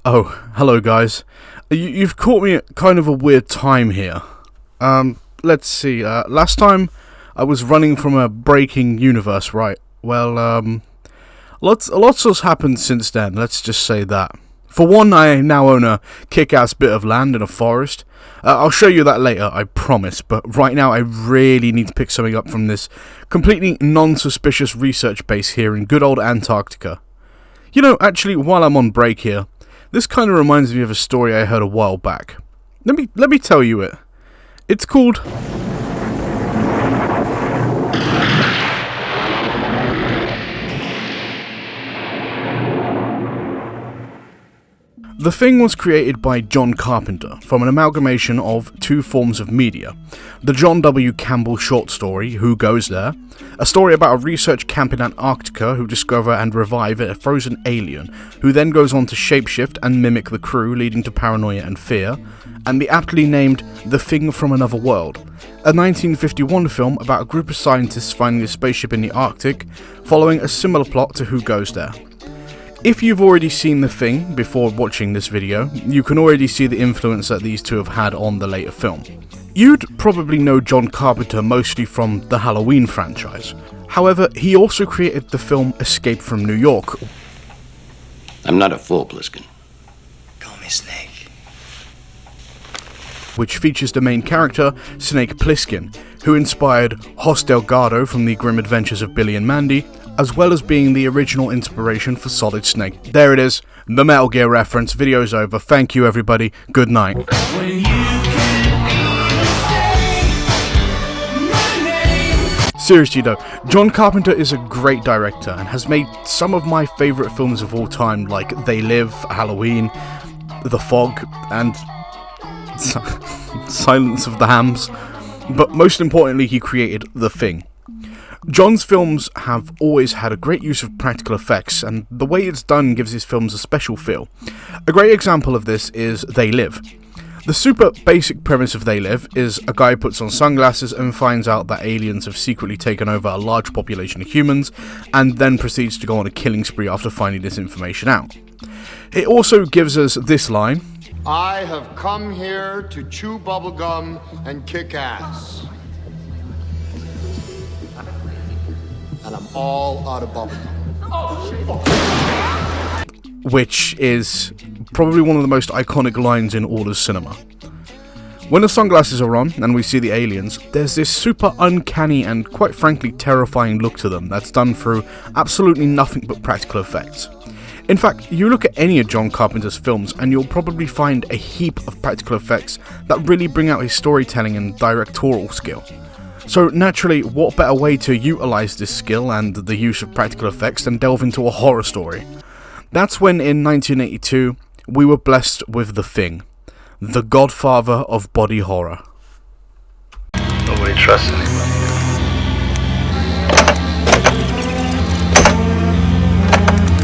Oh, hello guys. You've caught me at kind of a weird time here. Let's see, last time I was running from a breaking universe, right? Well, lots has happened since then, let's just say that. For one, I now own a kick-ass bit of land in a forest. I'll show you that later, I promise, but right now I really need to pick something up from this completely non-suspicious research base here in good old Antarctica. You know, actually, while I'm on break here, this kind of reminds me of a story I heard a while back. Let me tell you it. It's called The Thing was created by John Carpenter from an amalgamation of two forms of media. The John W. Campbell short story, Who Goes There? A story about a research camp in Antarctica who discover and revive a frozen alien, who then goes on to shapeshift and mimic the crew, leading to paranoia and fear. And the aptly named The Thing from Another World, a 1951 film about a group of scientists finding a spaceship in the Arctic, following a similar plot to Who Goes There. If you've already seen The Thing before watching this video, you can already see the influence that these two have had on the later film. You'd probably know John Carpenter mostly from the Halloween franchise. However, he also created the film Escape from New York. I'm not a fool, Pliskin. Call me Snake. Which features the main character, Snake Plissken, who inspired Hoss Delgado from The Grim Adventures of Billy and Mandy, as well as being the original inspiration for Solid Snake. There it is, the Metal Gear reference. Video's over. Thank you, everybody. Good night. Seriously though, John Carpenter is a great director and has made some of my favourite films of all time, like They Live, Halloween, The Fog, and Silence of the Hams. But most importantly, he created The Thing. John's films have always had a great use of practical effects, and the way it's done gives his films a special feel. A great example of this is They Live. The super basic premise of They Live is a guy puts on sunglasses and finds out that aliens have secretly taken over a large population of humans, and then proceeds to go on a killing spree after finding this information out. It also gives us this line: I have come here to chew bubblegum and kick ass. And I'm all out of bubblegum. Which is probably one of the most iconic lines in all of cinema. When the sunglasses are on and we see the aliens, there's this super uncanny and quite frankly terrifying look to them that's done through absolutely nothing but practical effects. In fact, you look at any of John Carpenter's films and you'll probably find a heap of practical effects that really bring out his storytelling and directorial skill. So naturally, what better way to utilise this skill and the use of practical effects than delve into a horror story? That's when in 1982, we were blessed with The Thing, the godfather of body horror. Nobody trusts anybody.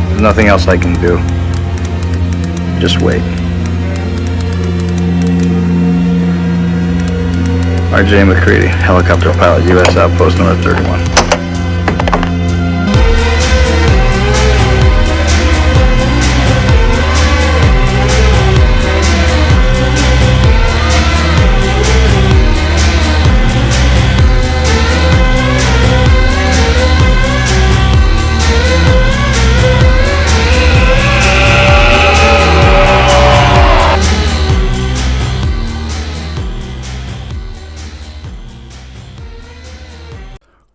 There's nothing else I can do. Just wait. R.J. McCready, helicopter pilot, U.S. Outpost North 31.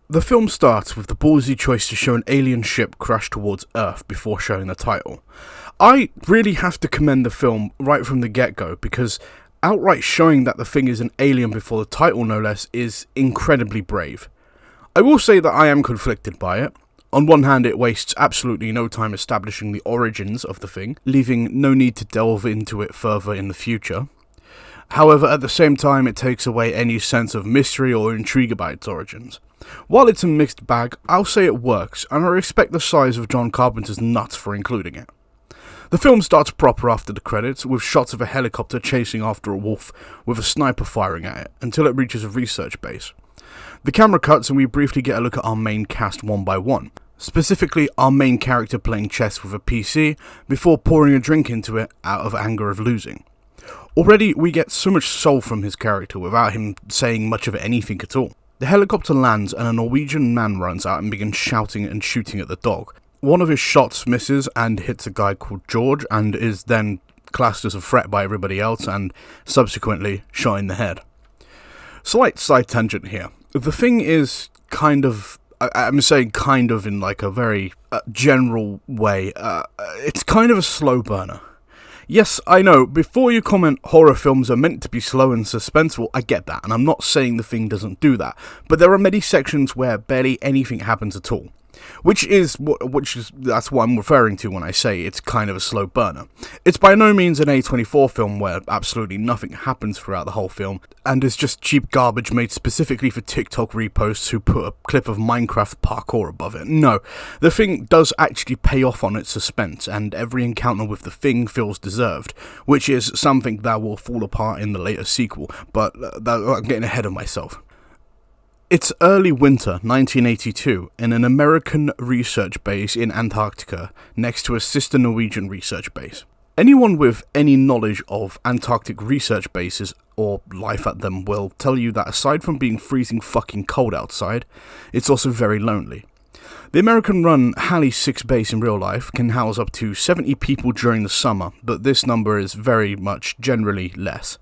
The film starts with the ballsy choice to show an alien ship crash towards Earth before showing the title. I really have to commend the film right from the get-go, because outright showing that The Thing is an alien before the title no less is incredibly brave. I will say that I am conflicted by it. On one hand, it wastes absolutely no time establishing the origins of The Thing, leaving no need to delve into it further in the future. However, at the same time, it takes away any sense of mystery or intrigue about its origins. While it's a mixed bag, I'll say it works, and I respect the size of John Carpenter's nuts for including it. The film starts proper after the credits, with shots of a helicopter chasing after a wolf, with a sniper firing at it, until it reaches a research base. The camera cuts and we briefly get a look at our main cast one by one. Specifically, our main character playing chess with a PC before pouring a drink into it out of anger of losing. Already, we get so much soul from his character without him saying much of anything at all. The helicopter lands and a Norwegian man runs out and begins shouting and shooting at the dog. One of his shots misses and hits a guy called George and is then classed as a threat by everybody else and subsequently shot in the head. Slight side tangent here. The thing is kind of, I'm saying kind of in like a very general way, it's kind of a slow burner. Yes, I know, before you comment horror films are meant to be slow and suspenseful, I get that, and I'm not saying the thing doesn't do that, but there are many sections where barely anything happens at all. That's what I'm referring to when I say it's kind of a slow burner. It's by no means an A24 film where absolutely nothing happens throughout the whole film, and is just cheap garbage made specifically for TikTok reposts who put a clip of Minecraft parkour above it. No, the thing does actually pay off on its suspense, and every encounter with the thing feels deserved, which is something that will fall apart in the later sequel, but I'm getting ahead of myself. It's early winter 1982 in an American research base in Antarctica next to a sister Norwegian research base. Anyone with any knowledge of Antarctic research bases or life at them will tell you that aside from being freezing fucking cold outside, it's also very lonely. The American-run Halley 6 base in real life can house up to 70 people during the summer, but this number is very much generally less,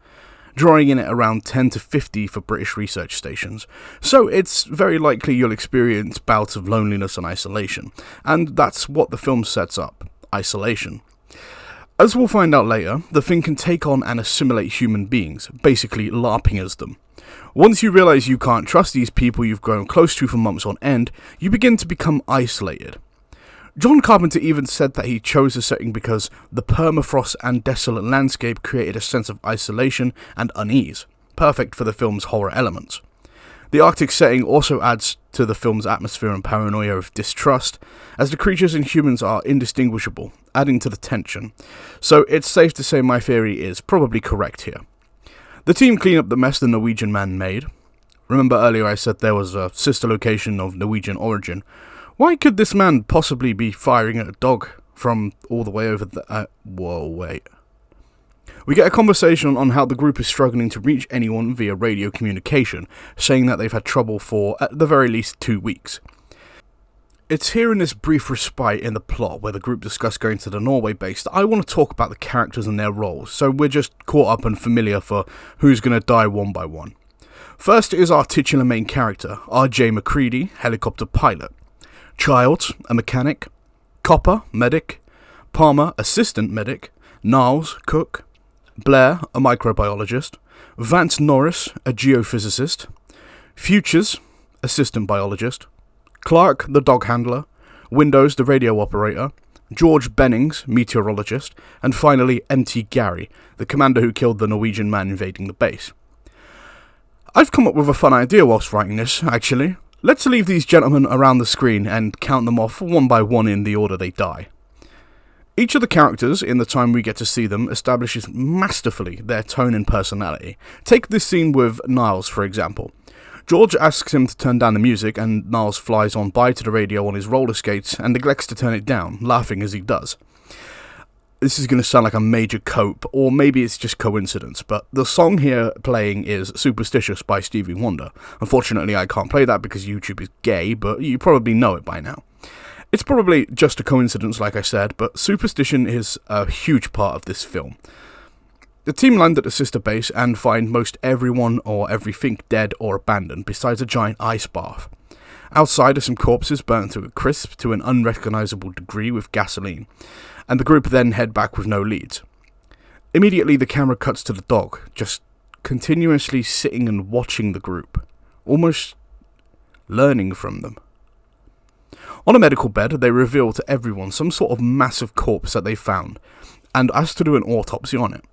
drawing in at around 10 to 50 for British research stations, so it's very likely you'll experience bouts of loneliness and isolation, and that's what the film sets up, isolation. As we'll find out later, the thing can take on and assimilate human beings, basically LARPing as them. Once you realise you can't trust these people you've grown close to for months on end, you begin to become isolated. John Carpenter even said that he chose the setting because the permafrost and desolate landscape created a sense of isolation and unease, perfect for the film's horror elements. The Arctic setting also adds to the film's atmosphere and paranoia of distrust, as the creatures and humans are indistinguishable, adding to the tension. So it's safe to say my theory is probably correct here. The team clean up the mess the Norwegian man made. Remember earlier I said there was a sister location of Norwegian origin. Why could this man possibly be firing at a dog from all the way over the... whoa, wait. We get a conversation on how the group is struggling to reach anyone via radio communication, saying that they've had trouble for, at the very least, 2 weeks. It's here in this brief respite in the plot where the group discuss going to the Norway base that I want to talk about the characters and their roles, so we're just caught up and familiar for who's going to die one by one. First is our titular main character, R.J. McCready, helicopter pilot. Childs, a mechanic. Copper, medic. Palmer, assistant medic. Niles, cook. Blair, a microbiologist. Vance Norris, a geophysicist. Futures, assistant biologist. Clark, the dog handler. Windows, the radio operator. George Bennings, meteorologist. And finally, MT Gary, the commander who killed the Norwegian man invading the base. I've come up with a fun idea whilst writing this, actually. Let's leave these gentlemen around the screen and count them off one by one in the order they die. Each of the characters, in the time we get to see them, establishes masterfully their tone and personality. Take this scene with Niles, for example. George asks him to turn down the music, and Niles flies on by to the radio on his roller skates and neglects to turn it down, laughing as he does. This is going to sound like a major cope, or maybe it's just coincidence, but the song here playing is Superstitious by Stevie Wonder. Unfortunately, I can't play that because YouTube is gay, but you probably know it by now. It's probably just a coincidence, like I said, but superstition is a huge part of this film. The team land at the sister base and find most everyone or everything dead or abandoned, besides a giant ice bath. Outside are some corpses burnt to a crisp to an unrecognisable degree with gasoline, and the group then head back with no leads. Immediately the camera cuts to the dog, just continuously sitting and watching the group, almost learning from them. On a medical bed, they reveal to everyone some sort of massive corpse that they found, and ask to do an autopsy on it.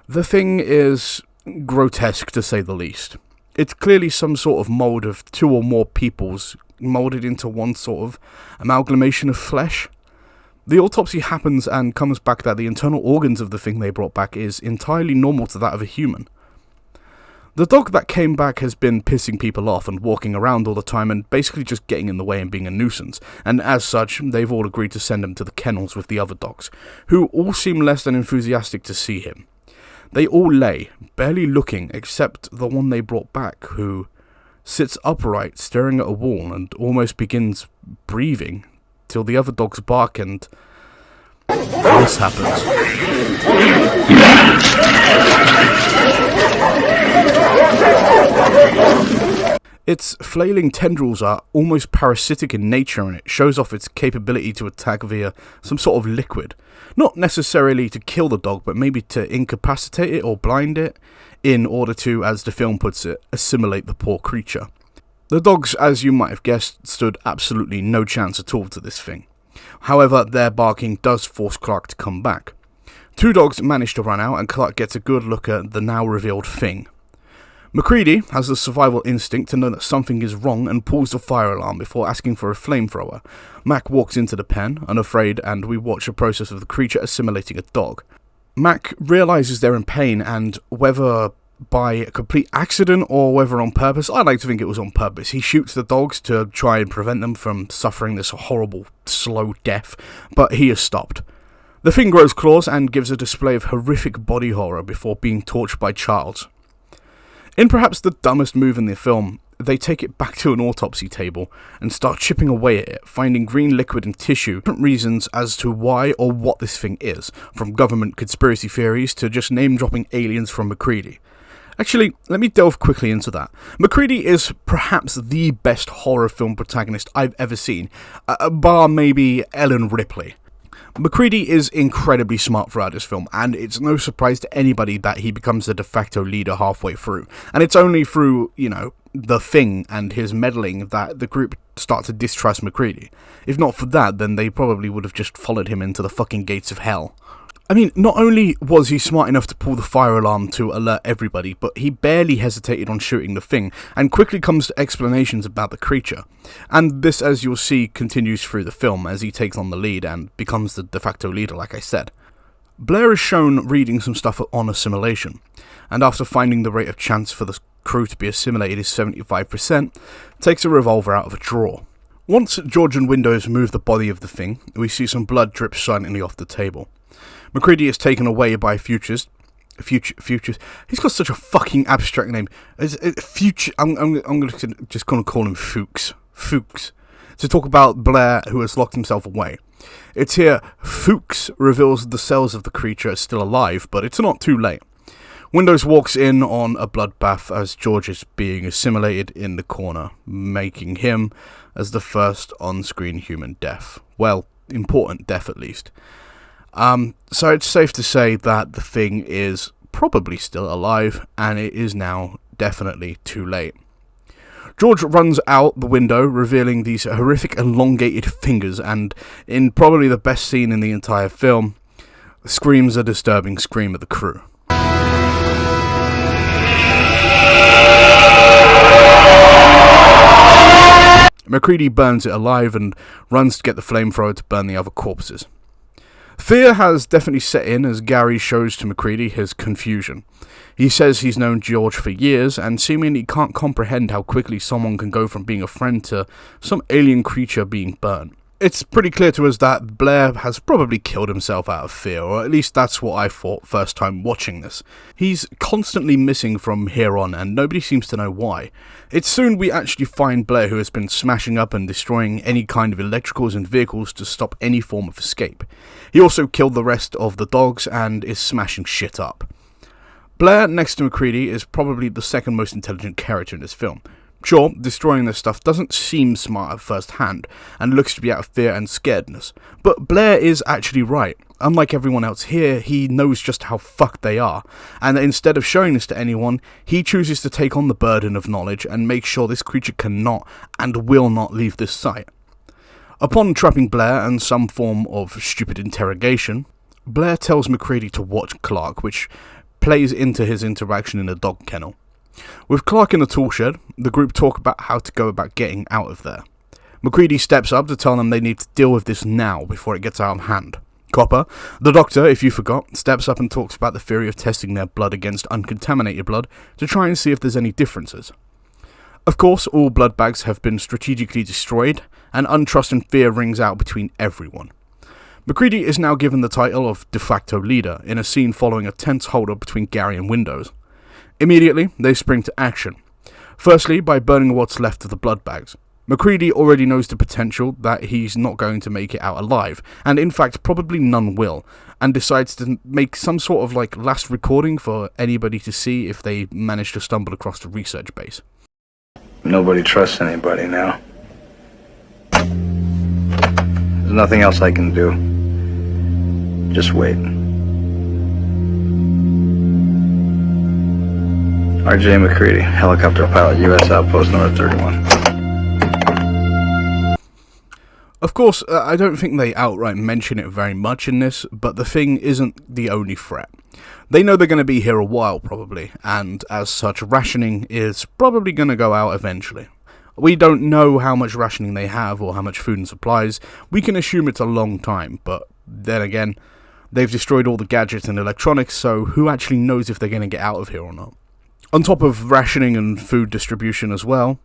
The thing is grotesque, to say the least. It's clearly some sort of mould of 2 or more peoples moulded into one sort of amalgamation of flesh. The autopsy happens and comes back that the internal organs of the thing they brought back is entirely normal to that of a human. The dog that came back has been pissing people off and walking around all the time and basically just getting in the way and being a nuisance, and as such, they've all agreed to send him to the kennels with the other dogs, who all seem less than enthusiastic to see him. They all lay, barely looking, except the one they brought back, who sits upright, staring at a wall, and almost begins breathing, till the other dogs bark and this happens. Its flailing tendrils are almost parasitic in nature, and it shows off its capability to attack via some sort of liquid. Not necessarily to kill the dog, but maybe to incapacitate it or blind it, in order to, as the film puts it, assimilate the poor creature. The dogs, as you might have guessed, stood absolutely no chance at all to this thing. However, their barking does force Clark to come back. 2 dogs manage to run out, and Clark gets a good look at the now revealed thing. MacReady has the survival instinct to know that something is wrong and pulls the fire alarm before asking for a flamethrower. Mac walks into the pen, unafraid, and we watch the process of the creature assimilating a dog. Mac realises they're in pain, and whether by a complete accident or whether on purpose, I like to think it was on purpose, he shoots the dogs to try and prevent them from suffering this horrible, slow death, but he is stopped. The thing grows claws and gives a display of horrific body horror before being torched by Charles. In perhaps the dumbest move in the film, they take it back to an autopsy table and start chipping away at it, finding green liquid and tissue, different reasons as to why or what this thing is, from government conspiracy theories to just name-dropping aliens from MacReady. Actually, let me delve quickly into that. MacReady is perhaps the best horror film protagonist I've ever seen, bar maybe Ellen Ripley. MacReady is incredibly smart throughout this film, and it's no surprise to anybody that he becomes the de facto leader halfway through. And it's only through, the thing and his meddling that the group start to distrust MacReady. If not for that, then they probably would have just followed him into the fucking gates of hell. I mean, not only was he smart enough to pull the fire alarm to alert everybody, but he barely hesitated on shooting the thing, and quickly comes to explanations about the creature. And this, as you'll see, continues through the film as he takes on the lead and becomes the de facto leader, like I said. Blair is shown reading some stuff on assimilation, and after finding the rate of chance for the crew to be assimilated is 75%, takes a revolver out of a drawer. Once George and Windows move the body of the thing, we see some blood drip silently off the table. MacReady is taken away by Futures. He's got such a fucking abstract name. Future. I'm just gonna call him Fuchs. Fuchs. To talk about Blair, who has locked himself away. It's here Fuchs reveals the cells of the creature are still alive, but it's not too late. Windows walks in on a bloodbath as George is being assimilated in the corner, making him as the first on-screen human death. Well, important death at least. So it's safe to say that the thing is probably still alive, and it is now definitely too late. George runs out the window, revealing these horrific elongated fingers, and in probably the best scene in the entire film, screams a disturbing scream at the crew. MacReady burns it alive and runs to get the flamethrower to burn the other corpses. Fear has definitely set in as Gary shows to MacReady his confusion. He says he's known George for years and seemingly can't comprehend how quickly someone can go from being a friend to some alien creature being burnt. It's pretty clear to us that Blair has probably killed himself out of fear, or at least that's what I thought first time watching this. He's constantly missing from here on, and nobody seems to know why. It's soon we actually find Blair, who has been smashing up and destroying any kind of electricals and vehicles to stop any form of escape. He also killed the rest of the dogs and is smashing shit up. Blair, next to MacReady, is probably the second most intelligent character in this film. Sure, destroying this stuff doesn't seem smart at first hand, and looks to be out of fear and scaredness, but Blair is actually right. Unlike everyone else here, he knows just how fucked they are, and instead of showing this to anyone, he chooses to take on the burden of knowledge and make sure this creature cannot and will not leave this site. Upon trapping Blair and some form of stupid interrogation, Blair tells MacReady to watch Clark, which plays into his interaction in the dog kennel. With Clark in the tool shed, the group talk about how to go about getting out of there. MacReady steps up to tell them they need to deal with this now before it gets out of hand. Copper, the Doctor, if you forgot, steps up and talks about the theory of testing their blood against uncontaminated blood to try and see if there's any differences. Of course, all blood bags have been strategically destroyed, and untrust and fear rings out between everyone. MacReady is now given the title of de facto leader in a scene following a tense hold-up between Gary and Windows. Immediately, they spring to action. Firstly, by burning what's left of the blood bags. MacReady already knows the potential that he's not going to make it out alive, and in fact probably none will, and decides to make some sort of last recording for anybody to see if they manage to stumble across the research base. Nobody trusts anybody now. There's nothing else I can do. Just wait. R.J. MacReady, helicopter pilot, U.S. Outpost North 31. Of course, I don't think they outright mention it very much in this, but the Thing isn't the only threat. They know they're going to be here a while, probably, and as such, rationing is probably going to go out eventually. We don't know how much rationing they have or how much food and supplies. We can assume it's a long time, but then again, they've destroyed all the gadgets and electronics, so who actually knows if they're going to get out of here or not? On top of rationing and food distribution as well,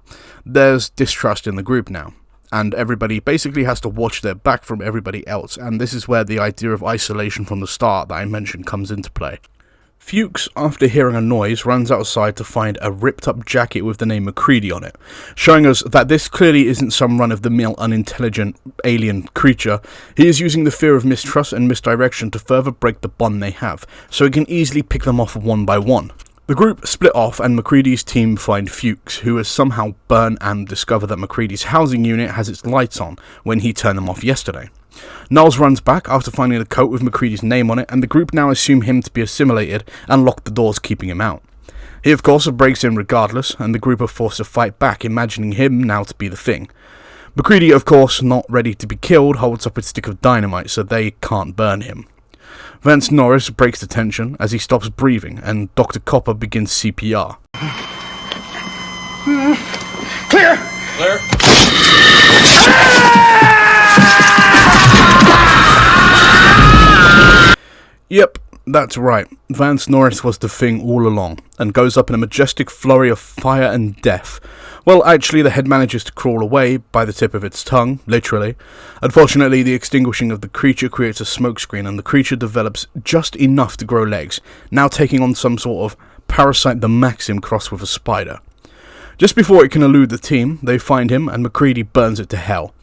there's distrust in the group now. And everybody basically has to watch their back from everybody else, and this is where the idea of isolation from the start that I mentioned comes into play. Fuchs, after hearing a noise, runs outside to find a ripped-up jacket with the name MacReady on it, showing us that this clearly isn't some run-of-the-mill unintelligent alien creature. He is using the fear of mistrust and misdirection to further break the bond they have, so he can easily pick them off one by one. The group split off and MacReady's team find Fuchs, who has somehow burned and discover that MacReady's housing unit has its lights on when he turned them off yesterday. Niles runs back after finding a coat with MacReady's name on it, and the group now assume him to be assimilated and lock the doors keeping him out. He of course breaks in regardless, and the group are forced to fight back, imagining him now to be the Thing. MacReady, of course, not ready to be killed, holds up a stick of dynamite so they can't burn him. Vance Norris breaks the tension as he stops breathing, and Dr. Copper begins CPR. Clear! Clear. Yep, that's right. Vance Norris was the Thing all along, and goes up in a majestic flurry of fire and death. Well, actually, the head manages to crawl away by the tip of its tongue, literally. Unfortunately, the extinguishing of the creature creates a smokescreen, and the creature develops just enough to grow legs, now taking on some sort of Parasite the Maxim crossed with a spider. Just before it can elude the team, they find him, and MacReady burns it to hell.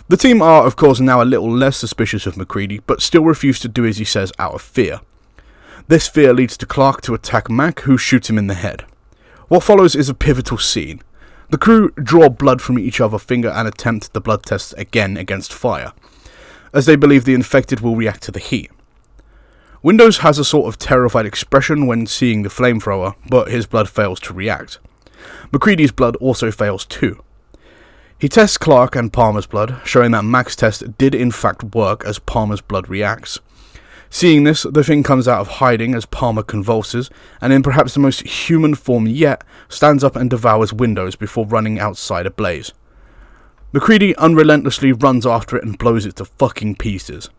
The team are, of course, now a little less suspicious of MacReady, but still refuse to do as he says out of fear. This fear leads to Clark to attack Mac, who shoots him in the head. What follows is a pivotal scene. The crew draw blood from each other's finger and attempt the blood tests again against fire, as they believe the infected will react to the heat. Windows has a sort of terrified expression when seeing the flamethrower, but his blood fails to react. MacReady's blood also fails too. He tests Clark and Palmer's blood, showing that Mac's test did in fact work as Palmer's blood reacts. Seeing this, the Thing comes out of hiding as Palmer convulses, and in perhaps the most human form yet, stands up and devours Windows before running outside a blaze. MacReady unrelentlessly runs after it and blows it to fucking pieces.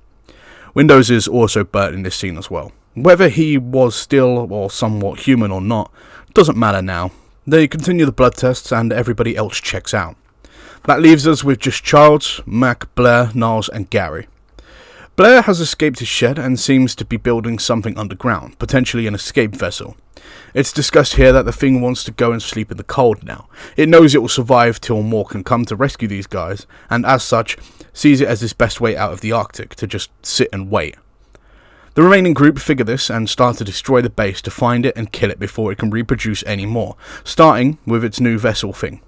Windows is also burnt in this scene as well. Whether he was still or somewhat human or not, doesn't matter now. They continue the blood tests and everybody else checks out. That leaves us with just Childs, Mac, Blair, Niles and Gary. Blair has escaped his shed and seems to be building something underground, potentially an escape vessel. It's discussed here that the Thing wants to go and sleep in the cold now. It knows it will survive till more can come to rescue these guys, and as such, sees it as its best way out of the Arctic, to just sit and wait. The remaining group figure this and start to destroy the base to find it and kill it before it can reproduce any more, starting with its new vessel Thing.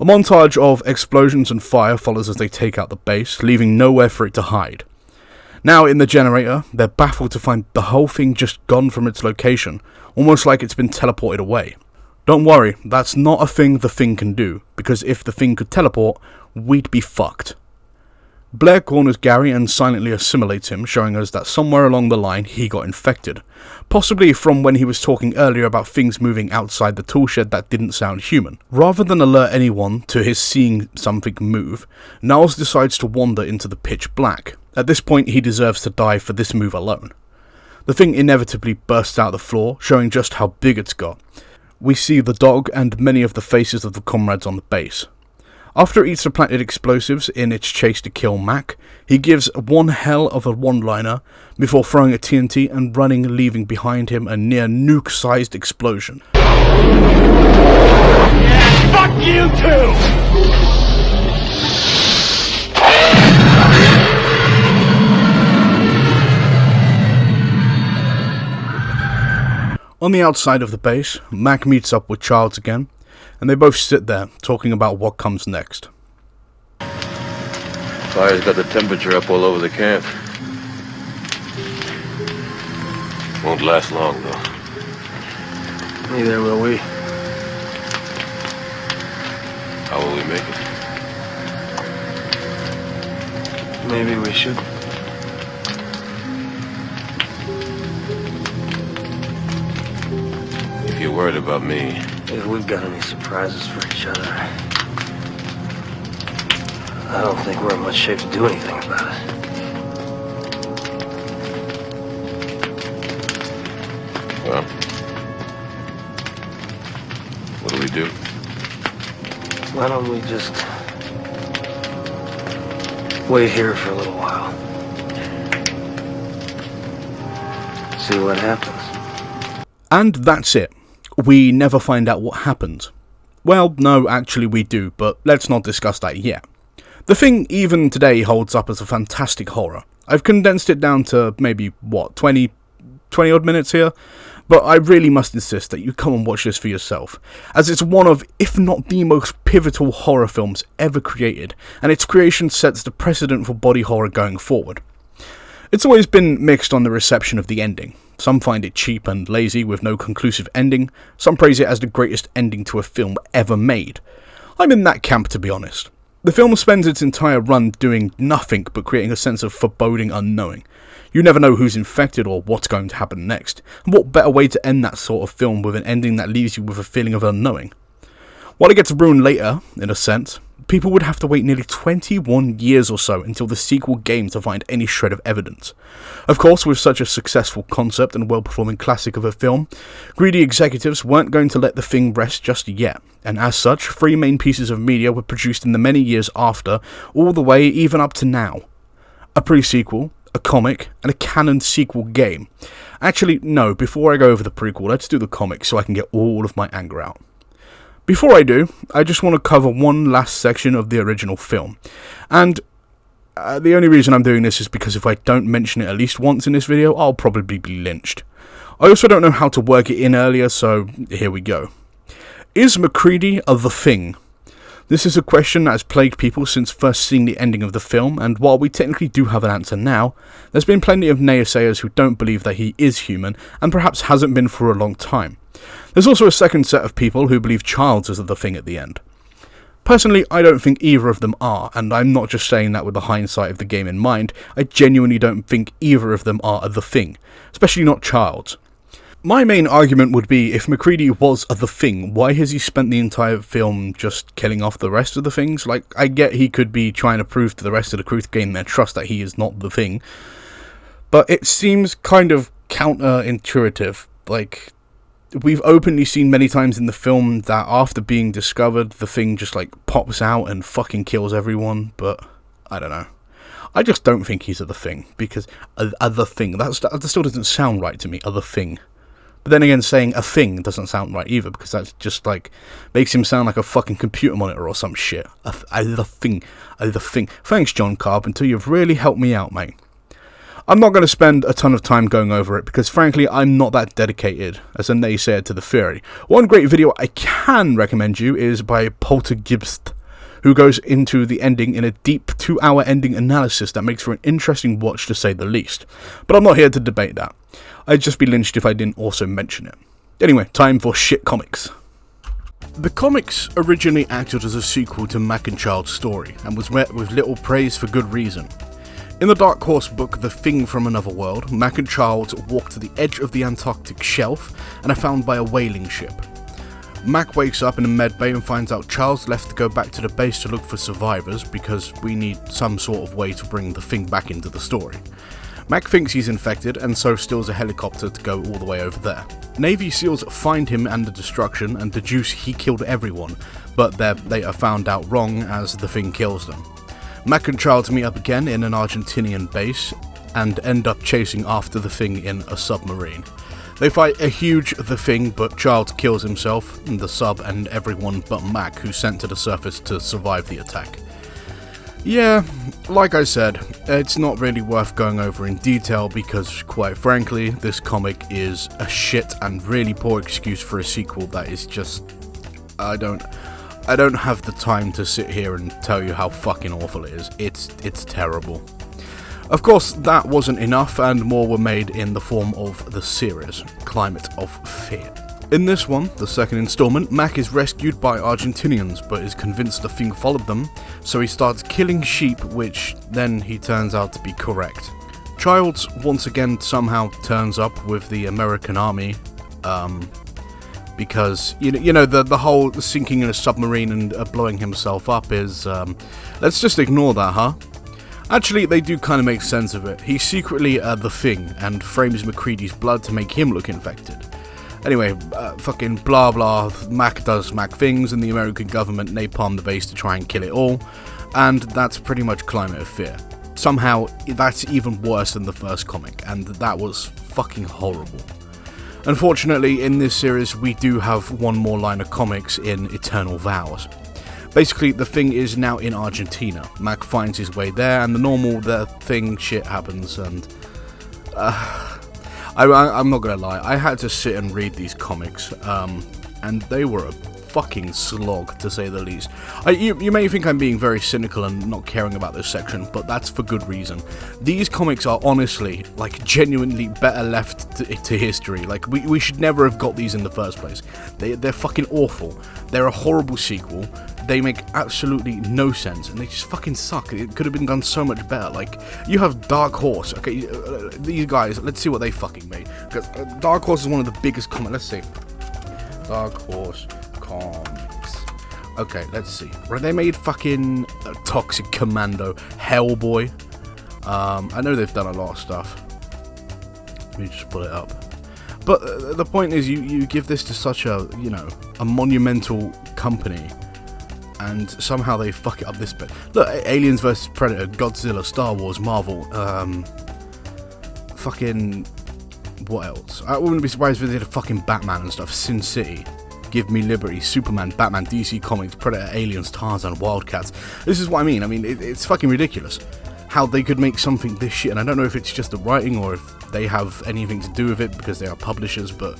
A montage of explosions and fire follows as they take out the base, leaving nowhere for it to hide. Now in the generator, they're baffled to find the whole thing just gone from its location, almost like it's been teleported away. Don't worry, that's not a thing the Thing can do, because if the Thing could teleport, we'd be fucked. Blair corners Gary and silently assimilates him, showing us that somewhere along the line he got infected. Possibly from when he was talking earlier about things moving outside the toolshed that didn't sound human. Rather than alert anyone to his seeing something move, Niles decides to wander into the pitch black. At this point he deserves to die for this move alone. The thing inevitably bursts out the floor, showing just how big it's got. We see the dog and many of the faces of the comrades on the base. After it eats the planted explosives in its chase to kill Mac, he gives one hell of a one-liner before throwing a TNT and running, leaving behind him a near nuke-sized explosion. Fuck you too! On the outside of the base, Mac meets up with Childs again, and they both sit there, talking about what comes next. Fire's got the temperature up all over the camp. Won't last long, though. Neither will we. How will we make it? Maybe we should. If you're worried about me, If we've got any surprises for each other, I don't think we're in much shape to do anything about it. well, what do we do? Why don't we just wait here for a little while? See what happens. And that's it. We never find out what happens. Well, no, actually we do, but let's not discuss that yet. The Thing even today holds up as a fantastic horror. I've condensed it down to maybe, 20 odd minutes here? But I really must insist that you come and watch this for yourself, as it's one of, if not the most pivotal horror films ever created, and its creation sets the precedent for body horror going forward. It's always been mixed on the reception of the ending. Some find it cheap and lazy with no conclusive ending, some praise it as the greatest ending to a film ever made. I'm in that camp, to be honest. The film spends its entire run doing nothing but creating a sense of foreboding unknowing. You never know who's infected or what's going to happen next, and what better way to end that sort of film with an ending that leaves you with a feeling of unknowing. While it gets ruined later, in a sense, people would have to wait nearly 21 years or so until the sequel game to find any shred of evidence. Of course, with such a successful concept and well-performing classic of a film, greedy executives weren't going to let The Thing rest just yet, and as such, 3 main pieces of media were produced in the many years after, all the way even up to now. A pre-sequel, a comic, and a canon sequel game. Actually, no, before I go over the prequel, let's do the comic so I can get all of my anger out. Before I do, I just want to cover one last section of the original film, and the only reason I'm doing this is because if I don't mention it at least once in this video, I'll probably be lynched. I also don't know how to work it in earlier, so here we go. Is MacReady The Thing? This is a question that has plagued people since first seeing the ending of the film, and while we technically do have an answer now, there's been plenty of naysayers who don't believe that he is human, and perhaps hasn't been for a long time. There's also a second set of people who believe Childs is the Thing at the end. Personally, I don't think either of them are, and I'm not just saying that with the hindsight of the game in mind. I genuinely don't think either of them are the Thing, especially not Childs. My main argument would be, if MacReady was the Thing, why has he spent the entire film just killing off the rest of the Things? Like, I get he could be trying to prove to the rest of the crew to gain their trust that he is not the Thing, but it seems kind of counterintuitive. Like, we've openly seen many times in the film that after being discovered, the Thing just, pops out and fucking kills everyone, but I don't know. I just don't think he's the Thing, because the Thing, that still doesn't sound right to me, the Thing. But then again, saying a thing doesn't sound right either, because that's just, makes him sound like a fucking computer monitor or some shit. The Thing. Thanks, John Carpenter, you've really helped me out, mate. I'm not going to spend a ton of time going over it, because frankly, I'm not that dedicated as a naysayer to the theory. One great video I can recommend you is by Poltergeist, who goes into the ending in a deep 2-hour ending analysis that makes for an interesting watch to say the least. But I'm not here to debate that. I'd just be lynched if I didn't also mention it. Anyway, time for shit comics. The comics originally acted as a sequel to Mac and Child's story, and was met with little praise for good reason. In the Dark Horse book The Thing from Another World, Mac and Child walk to the edge of the Antarctic shelf and are found by a whaling ship. Mac wakes up in a medbay and finds out Child's left to go back to the base to look for survivors because we need some sort of way to bring the Thing back into the story. Mac thinks he's infected and so steals a helicopter to go all the way over there. Navy SEALs find him and the destruction and deduce he killed everyone, but they're later found out wrong as the Thing kills them. Mac and Child meet up again in an Argentinian base and end up chasing after the Thing in a submarine. They fight a huge The Thing, but Child kills himself, and the sub, and everyone but Mac, who's sent to the surface to survive the attack. Yeah, like I said, it's not really worth going over in detail because, quite frankly, this comic is a shit and really poor excuse for a sequel that is just... I don't have the time to sit here and tell you how fucking awful it is. It's terrible. Of course, that wasn't enough, and more were made in the form of the series, Climate of Fear. In this one, the second installment, Mac is rescued by Argentinians, but is convinced the Thing followed them, so he starts killing sheep, which then he turns out to be correct. Childs once again somehow turns up with the American army, because, you know, the whole sinking in a submarine and blowing himself up is, let's just ignore that, huh? Actually, they do kind of make sense of it. He's secretly the Thing, and frames MacReady's blood to make him look infected. Anyway, fucking blah blah, Mac does Mac things, and the American government napalm the base to try and kill it all, and that's pretty much Climate of Fear. Somehow, that's even worse than the first comic, and that was fucking horrible. Unfortunately, in this series, we do have one more line of comics in Eternal Vows. Basically, the Thing is now in Argentina. Mac finds his way there, and the normal Thing shit happens, and... I'm not gonna lie, I had to sit and read these comics, and they were a fucking slog, to say the least. You may think I'm being very cynical and not caring about this section, but that's for good reason. These comics are honestly, like, genuinely better left to history. Like, we should never have got these in the first place. They're fucking awful. They're a horrible sequel. They make absolutely no sense, and they just fucking suck. It could have been done so much better. Like, you have Dark Horse, okay, these guys, let's see what they fucking made. Because Dark Horse is one of the biggest comics, let's see. Dark Horse comics. Okay, let's see. Right, they made fucking Toxic Commando, Hellboy. I know they've done a lot of stuff. Let me just pull it up. But the point is, you give this to such a, you know, a monumental company, and somehow they fuck it up this bit. Look, Aliens vs Predator, Godzilla, Star Wars, Marvel, fucking... what else? I wouldn't be surprised if they did a fucking Batman and stuff. Sin City, Give Me Liberty, Superman, Batman, DC Comics, Predator, Aliens, Tarzan, Wildcats. This is what I mean. It's fucking ridiculous how they could make something this shit, and I don't know if it's just the writing or if they have anything to do with it because they are publishers, but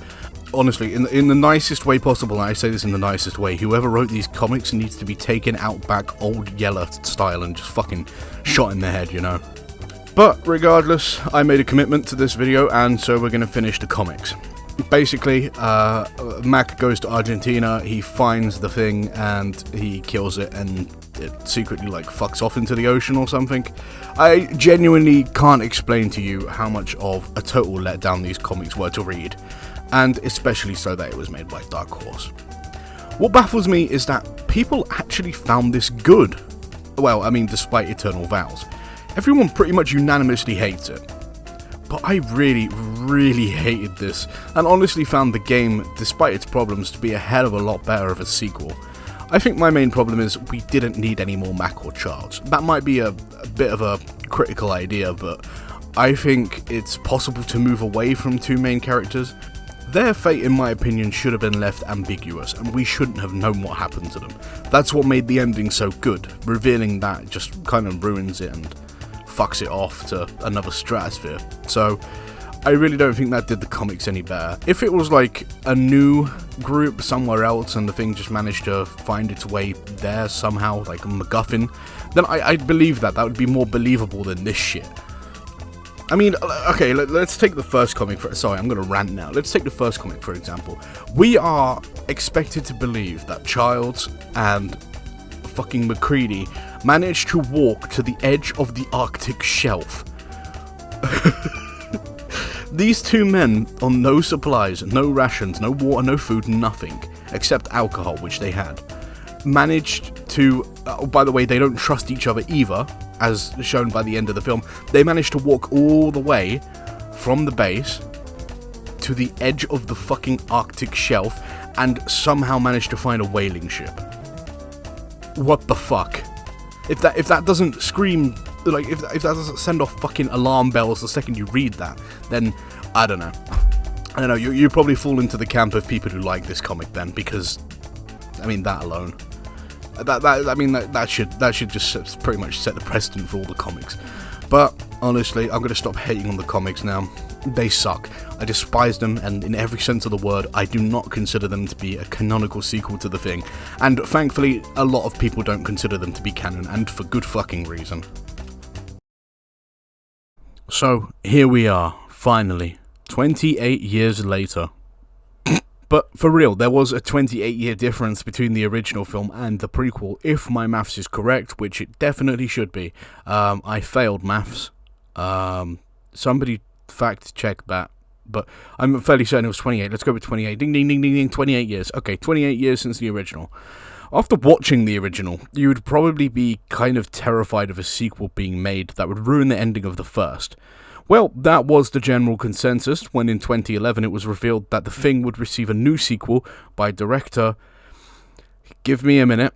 honestly, in the nicest way possible, and I say this in the nicest way, whoever wrote these comics needs to be taken out back old Yeller style and just fucking shot in the head, you know? But regardless, I made a commitment to this video, and so we're going to finish the comics. Basically, Mac goes to Argentina, he finds the Thing, and he kills it, and it secretly, like, fucks off into the ocean or something. I genuinely can't explain to you how much of a total letdown these comics were to read, and especially so that it was made by Dark Horse. What baffles me is that people actually found this good. Well, I mean, despite Eternal Vows. Everyone pretty much unanimously hates it. But I really, really hated this, and honestly found the game, despite its problems, to be a hell of a lot better of a sequel. I think my main problem is we didn't need any more Mac or Childs. That might be a bit of a critical idea, but I think it's possible to move away from two main characters. Their fate, in my opinion, should have been left ambiguous, and we shouldn't have known what happened to them. That's what made the ending so good. Revealing that just kind of ruins it and fucks it off to another stratosphere. So I really don't think that did the comics any better. If it was like a new group somewhere else and the Thing just managed to find its way there somehow, like a MacGuffin, then I'd believe that. That would be more believable than this shit. I mean, okay, let's take the first comic for... Sorry, I'm going to rant now. Let's take the first comic, for example. We are expected to believe that Childs and fucking McCready managed to walk to the edge of the Arctic shelf. These two men on no supplies, no rations, no water, no food, nothing, except alcohol, which they had, managed to... by the way, they don't trust each other either, as shown by the end of the film. They managed to walk all the way from the base to the edge of the fucking Arctic shelf and somehow managed to find a whaling ship. What the fuck? If that doesn't scream, like, if that doesn't send off fucking alarm bells the second you read that, then I don't know. I don't know, you probably fall into the camp of people who like this comic then, because, I mean, that alone. That should just pretty much set the precedent for all the comics. But honestly, I'm gonna stop hating on the comics now. They suck. I despise them, and in every sense of the word, I do not consider them to be a canonical sequel to The Thing. And thankfully, a lot of people don't consider them to be canon, and for good fucking reason. So, here we are, finally, 28 years later. But for real, there was a 28-year difference between the original film and the prequel, if my maths is correct, which it definitely should be. I failed maths. Somebody fact check that, but I'm fairly certain it was 28. Let's go with 28. Ding, ding, ding, ding, ding, 28 years. Okay, 28 years since the original. After watching the original, you would probably be kind of terrified of a sequel being made that would ruin the ending of the first. Well, that was the general consensus when in 2011 it was revealed that The Thing would receive a new sequel by director, give me a minute,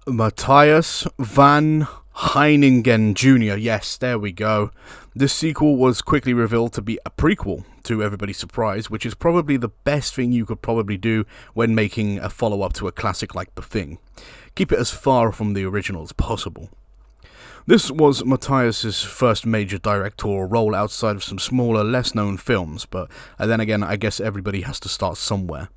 Matthias van Heiningen Jr. Yes, there we go. This sequel was quickly revealed to be a prequel, to everybody's surprise, which is probably the best thing you could probably do when making a follow-up to a classic like The Thing. Keep it as far from the original as possible. This was Matthias' first major directorial role outside of some smaller, less-known films, but then again, I guess everybody has to start somewhere.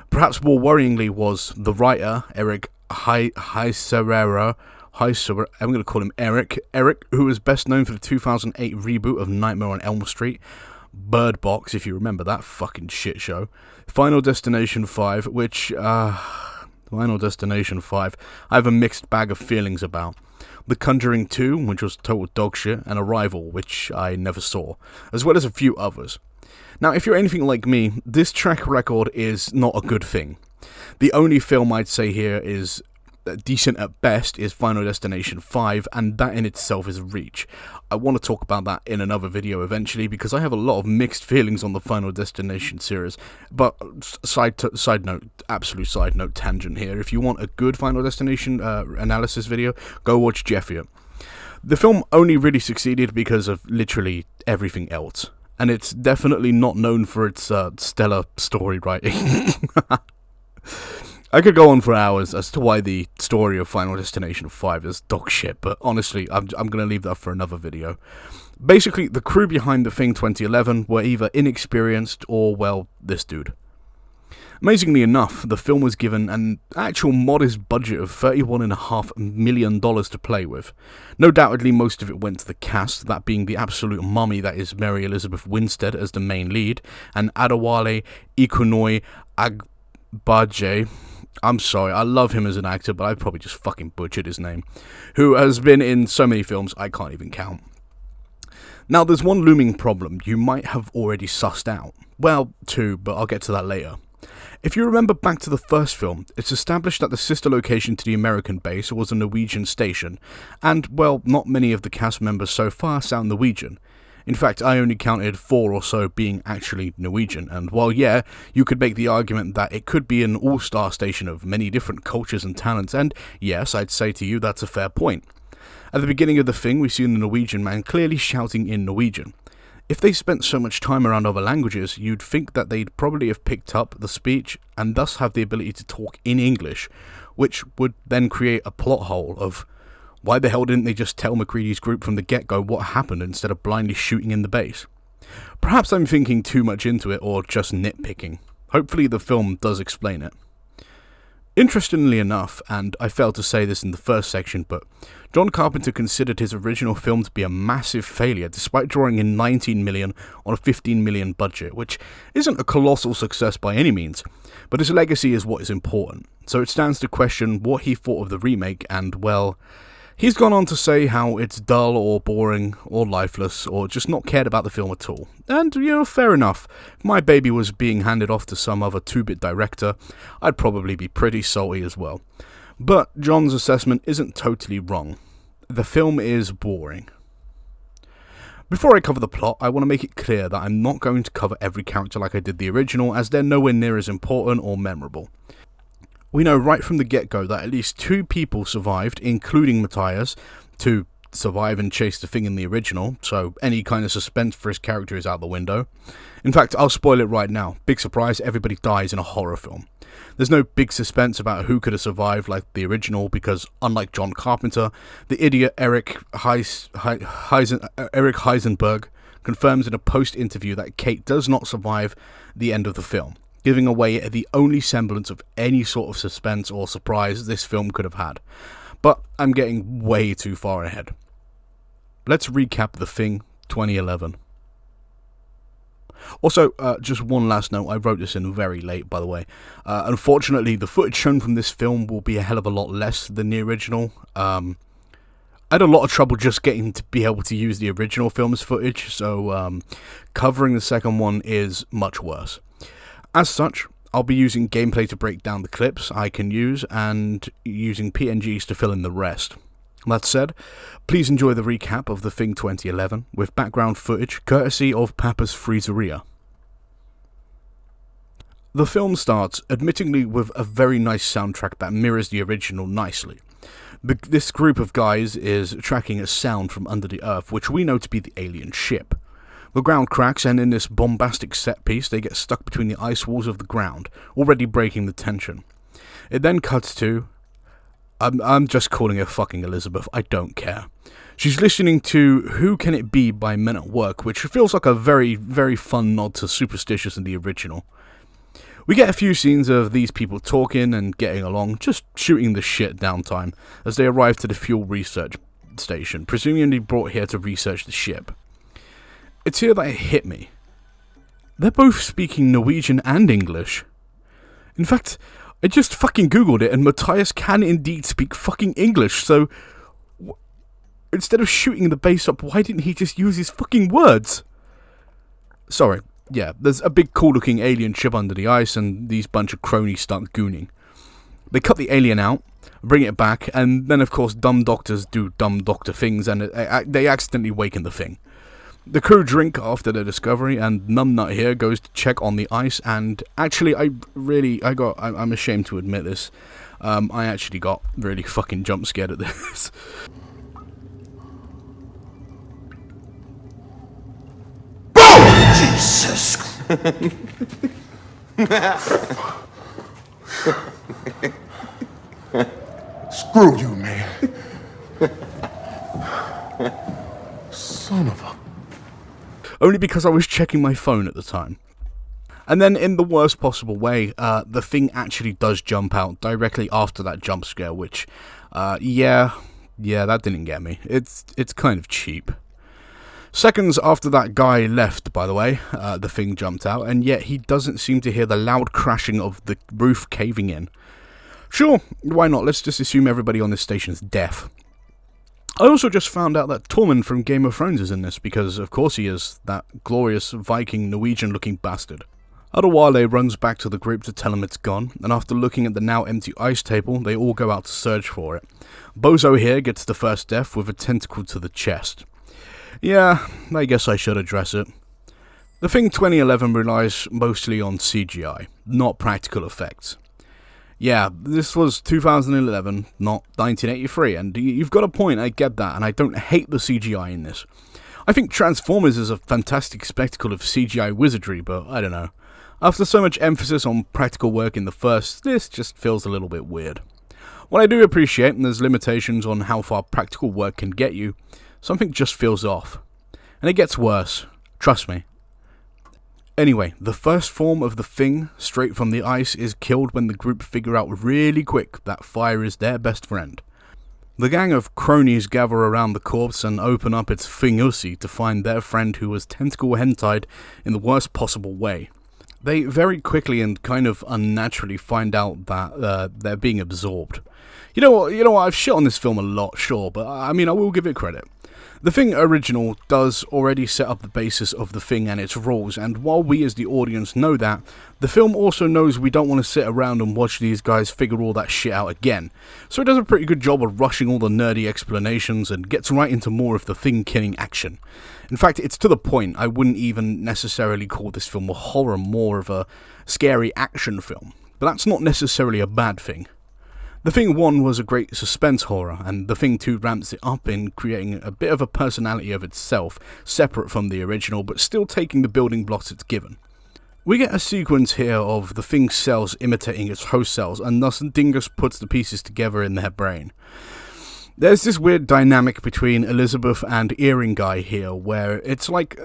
Perhaps more worryingly was the writer, Eric Heiserera, I'm going to call him Eric, who is best known for the 2008 reboot of Nightmare on Elm Street, Bird Box, if you remember that fucking shit show, Final Destination 5, which, Final Destination 5, I have a mixed bag of feelings about. The Conjuring 2, which was total dog shit, and Arrival, which I never saw, as well as a few others. Now, if you're anything like me, this track record is not a good thing. The only film I'd say here is decent at best is Final Destination 5, and that in itself is a reach. I want to talk about that in another video eventually, because I have a lot of mixed feelings on the Final Destination series. But side note, absolute side note tangent here, if you want a good Final Destination analysis video, go watch Jeffy. The film only really succeeded because of literally everything else, and it's definitely not known for its stellar story writing. I could go on for hours as to why the story of Final Destination 5 is dog shit, but honestly, I'm going to leave that for another video. Basically, the crew behind The Thing 2011 were either inexperienced or, well, this dude. Amazingly enough, the film was given an actual modest budget of $31.5 million to play with. No doubtedly, most of it went to the cast, that being the absolute mummy that is Mary Elizabeth Winstead as the main lead, and Adewale Ikunoi Agbaje. I'm sorry, I love him as an actor, but I probably just fucking butchered his name, who has been in so many films I can't even count. Now, there's one looming problem you might have already sussed out. Well, two, but I'll get to that later. If you remember back to the first film, it's established that the sister location to the American base was a Norwegian station, and, well, not many of the cast members so far sound Norwegian. In fact, I only counted 4 or so being actually Norwegian, and while yeah, you could make the argument that it could be an all-star station of many different cultures and talents, and yes, I'd say to you that's a fair point. At the beginning of The Thing, we see the Norwegian man clearly shouting in Norwegian. If they spent so much time around other languages, you'd think that they'd probably have picked up the speech and thus have the ability to talk in English, which would then create a plot hole of why the hell didn't they just tell McCready's group from the get-go what happened instead of blindly shooting in the base? Perhaps I'm thinking too much into it or just nitpicking. Hopefully the film does explain it. Interestingly enough, and I failed to say this in the first section, but John Carpenter considered his original film to be a massive failure despite drawing in 19 million on a 15 million budget, which isn't a colossal success by any means, but his legacy is what is important. So it stands to question what he thought of the remake, and well, he's gone on to say how it's dull or boring or lifeless or just not cared about the film at all. And, fair enough. If my baby was being handed off to some other 2-bit director, I'd probably be pretty salty as well. But John's assessment isn't totally wrong. The film is boring. Before I cover the plot, I want to make it clear that I'm not going to cover every character like I did the original, as they're nowhere near as important or memorable. We know right from the get-go that at least 2 people survived, including Matthias, to survive and chase the Thing in the original, so any kind of suspense for his character is out the window. In fact, I'll spoil it right now. Big surprise, everybody dies in a horror film. There's no big suspense about who could have survived like the original, because unlike John Carpenter, the idiot Eric Heisenberg confirms in a post-interview that Kate does not survive the end of the film, giving away the only semblance of any sort of suspense or surprise this film could have had. But I'm getting way too far ahead. Let's recap The Thing 2011. Also, just one last note, I wrote this in very late, by the way. Unfortunately, the footage shown from this film will be a hell of a lot less than the original. I had a lot of trouble just getting to be able to use the original film's footage, so covering the second one is much worse. As such, I'll be using gameplay to break down the clips I can use, and using PNGs to fill in the rest. That said, please enjoy the recap of The Thing 2011, with background footage courtesy of Papa's Freezeria. The film starts, admittingly, with a very nice soundtrack that mirrors the original nicely. This group of guys is tracking a sound from under the earth, which we know to be the alien ship. The ground cracks, and in this bombastic set piece, they get stuck between the ice walls of the ground, already breaking the tension. It then cuts to... I'm just calling her fucking Elizabeth, I don't care. She's listening to Who Can It Be by Men at Work, which feels like a very, very fun nod to Superstitious in the original. We get a few scenes of these people talking and getting along, just shooting the shit downtime, as they arrive to the fuel research station, presumably brought here to research the ship. It's here that it hit me. They're both speaking Norwegian and English. In fact, I just fucking googled it, and Matthias can indeed speak fucking English, so... instead of shooting the base up, why didn't he just use his fucking words? Sorry, yeah, there's a big cool looking alien ship under the ice, and these bunch of cronies start gooning. They cut the alien out, bring it back, and then of course dumb doctors do dumb doctor things, and they accidentally waken the Thing. The crew drink after their discovery, and Numbnut here goes to check on the ice, and actually, I'm ashamed to admit this, I actually got really fucking jump scared at this. Jesus! Screw you, man. Son of a... Only because I was checking my phone at the time. And then, in the worst possible way, the Thing actually does jump out directly after that jump scare, which, yeah, that didn't get me. It's kind of cheap. Seconds after that guy left, by the way, the Thing jumped out, and yet he doesn't seem to hear the loud crashing of the roof caving in. Sure, why not? Let's just assume everybody on this station's deaf. I also just found out that Tormund from Game of Thrones is in this, because of course he is, that glorious Viking Norwegian-looking bastard. Adewale runs back to the group to tell him it's gone, and after looking at the now empty ice table, they all go out to search for it. Bozo here gets the first death with a tentacle to the chest. Yeah, I guess I should address it. The Thing 2011 relies mostly on CGI, not practical effects. Yeah, this was 2011, not 1983, and you've got a point, I get that, and I don't hate the CGI in this. I think Transformers is a fantastic spectacle of CGI wizardry, but I don't know. After so much emphasis on practical work in the first, this just feels a little bit weird. What I do appreciate, and there's limitations on how far practical work can get you, something just feels off. And it gets worse, trust me. Anyway, the first form of the thing, straight from the ice, is killed when the group figure out really quick that fire is their best friend. The gang of cronies gather around the corpse and open up its thingusi to find their friend who was tentacle hentied in the worst possible way. They very quickly and kind of unnaturally find out that they're being absorbed. You know what, I've shit on this film a lot, sure, but I mean, I will give it credit. The Thing original does already set up the basis of The Thing and its rules, and while we as the audience know that, the film also knows we don't want to sit around and watch these guys figure all that shit out again. So it does a pretty good job of rushing all the nerdy explanations and gets right into more of the Thing killing action. In fact, it's to the point I wouldn't even necessarily call this film a horror, more of a scary action film. But that's not necessarily a bad thing. The Thing 1 was a great suspense horror, and The Thing 2 ramps it up in creating a bit of a personality of itself, separate from the original, but still taking the building blocks it's given. We get a sequence here of the Thing's cells imitating its host cells, and thus Dingus puts the pieces together in their brain. There's this weird dynamic between Elizabeth and Earring Guy here, where it's like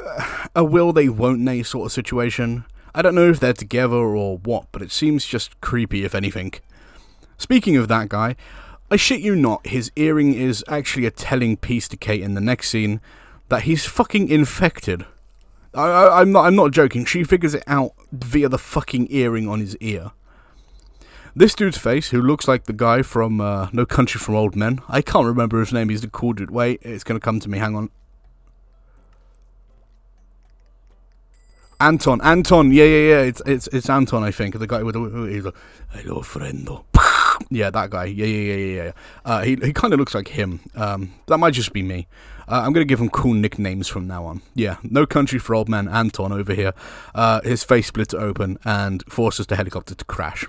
a will they won't they sort of situation. I don't know if they're together or what, but it seems just creepy if anything. Speaking of that guy, I shit you not, his earring is actually a telling piece to Kate in the next scene that he's fucking infected. I'm not joking, she figures it out via the fucking earring on his ear. This dude's face, who looks like the guy from No Country for Old Men, I can't remember his name, he's the cool dude, wait, it's gonna come to me, hang on. Anton, yeah, it's Anton, I think, the guy with the, he's like, hello friendo. Yeah, that guy. Yeah. He kind of looks like him. That might just be me. I'm going to give him cool nicknames from now on. Yeah, No Country for Old Man Anton over here. His face splits open and forces the helicopter to crash.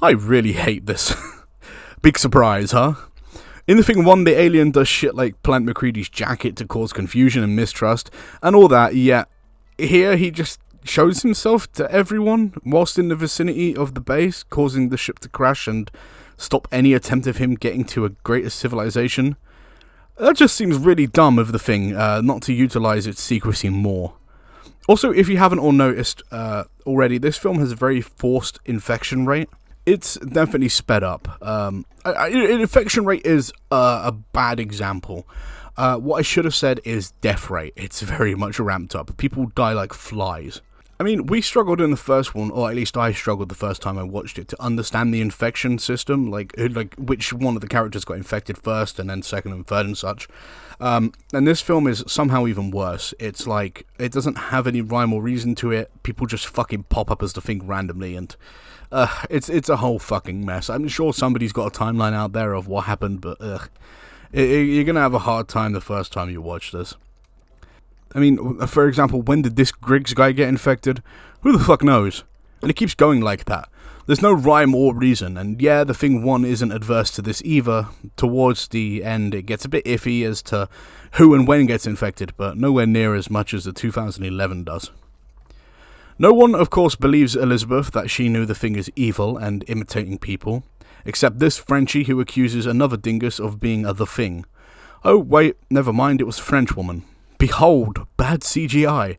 I really hate this. Big surprise, huh? In The Thing 1, the alien does shit like plant McCready's jacket to cause confusion and mistrust, and all that, yeah. Here, he just shows himself to everyone whilst in the vicinity of the base, causing the ship to crash and stop any attempt of him getting to a greater civilization. That just seems really dumb of the Thing, not to utilize its secrecy more. Also, if you haven't all noticed already, this film has a very forced infection rate. It's definitely sped up. Infection rate is a bad example. What I should have said is death rate. It's very much ramped up. People die like flies. I mean, we struggled in the first one, or at least I struggled the first time I watched it, to understand the infection system, like which one of the characters got infected first, and then second and third and such. And this film is somehow even worse. It's like, it doesn't have any rhyme or reason to it. People just fucking pop up as the Thing randomly, and it's a whole fucking mess. I'm sure somebody's got a timeline out there of what happened, but you're gonna have a hard time the first time you watch this. I mean, for example, when did this Griggs guy get infected? Who the fuck knows? And it keeps going like that. There's no rhyme or reason, and yeah, The Thing 1 isn't adverse to this either. Towards the end, it gets a bit iffy as to who and when gets infected, but nowhere near as much as the 2011 does. No one, of course, believes Elizabeth that she knew the Thing is evil and imitating people, except this Frenchie who accuses another dingus of being the Thing. Oh, wait, never mind, it was a French woman. Behold, bad CGI.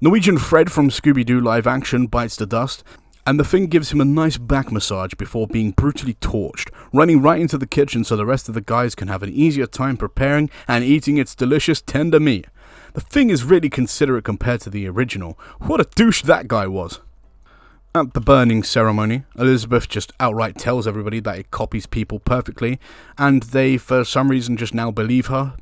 Norwegian Fred from Scooby-Doo live action bites the dust, and the Thing gives him a nice back massage before being brutally torched, running right into the kitchen so the rest of the guys can have an easier time preparing and eating its delicious tender meat. The Thing is really considerate compared to the original. What a douche that guy was. At the burning ceremony, Elizabeth just outright tells everybody that it copies people perfectly, and they, for some reason, just now believe her.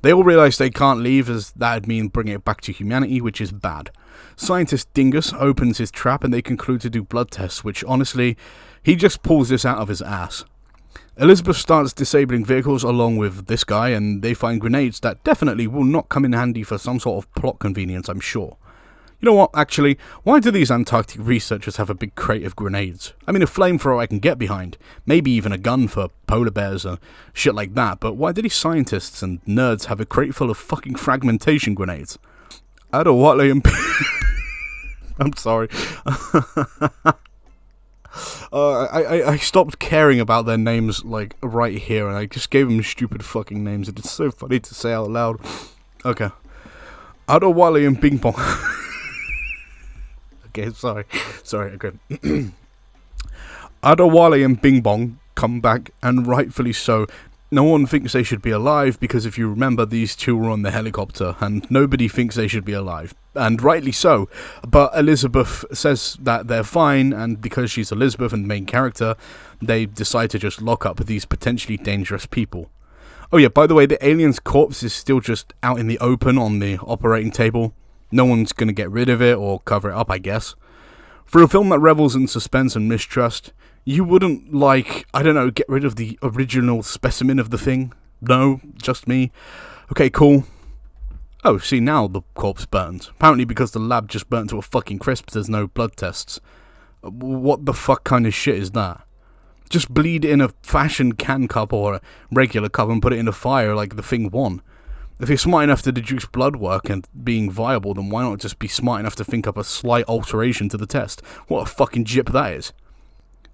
They all realise they can't leave, as that'd mean bringing it back to humanity, which is bad. Scientist Dingus opens his trap and they conclude to do blood tests, which honestly, he just pulls this out of his ass. Elizabeth starts disabling vehicles along with this guy, and they find grenades that definitely will not come in handy for some sort of plot convenience, I'm sure. You know what, actually, why do these Antarctic researchers have a big crate of grenades? I mean, a flamethrower I can get behind, maybe even a gun for polar bears or shit like that, but why do these scientists and nerds have a crate full of fucking fragmentation grenades? I don't want them. I'm sorry. I stopped caring about their names, like, right here, and I just gave them stupid fucking names. It's so funny to say out loud. Okay. Adewale and Ping Pong. Okay, sorry again. Adewale and Bing Bong come back, and rightfully so. No one thinks they should be alive, because if you remember, these two were on the helicopter, and nobody thinks they should be alive. And rightly so. But Elizabeth says that they're fine, and because she's Elizabeth and the main character, they decide to just lock up these potentially dangerous people. Oh yeah, by the way, the alien's corpse is still just out in the open on the operating table. No one's gonna get rid of it or cover it up, I guess. For a film that revels in suspense and mistrust, you wouldn't, get rid of the original specimen of the thing? No, just me. Okay, cool. Oh, see, now the corpse burns. Apparently because the lab just burnt to a fucking crisp, there's no blood tests. What the fuck kind of shit is that? Just bleed in a fashion can cup or a regular cup and put it in the fire like the thing won. If you're smart enough to deduce blood work and being viable, then why not just be smart enough to think up a slight alteration to the test? What a fucking jip that is.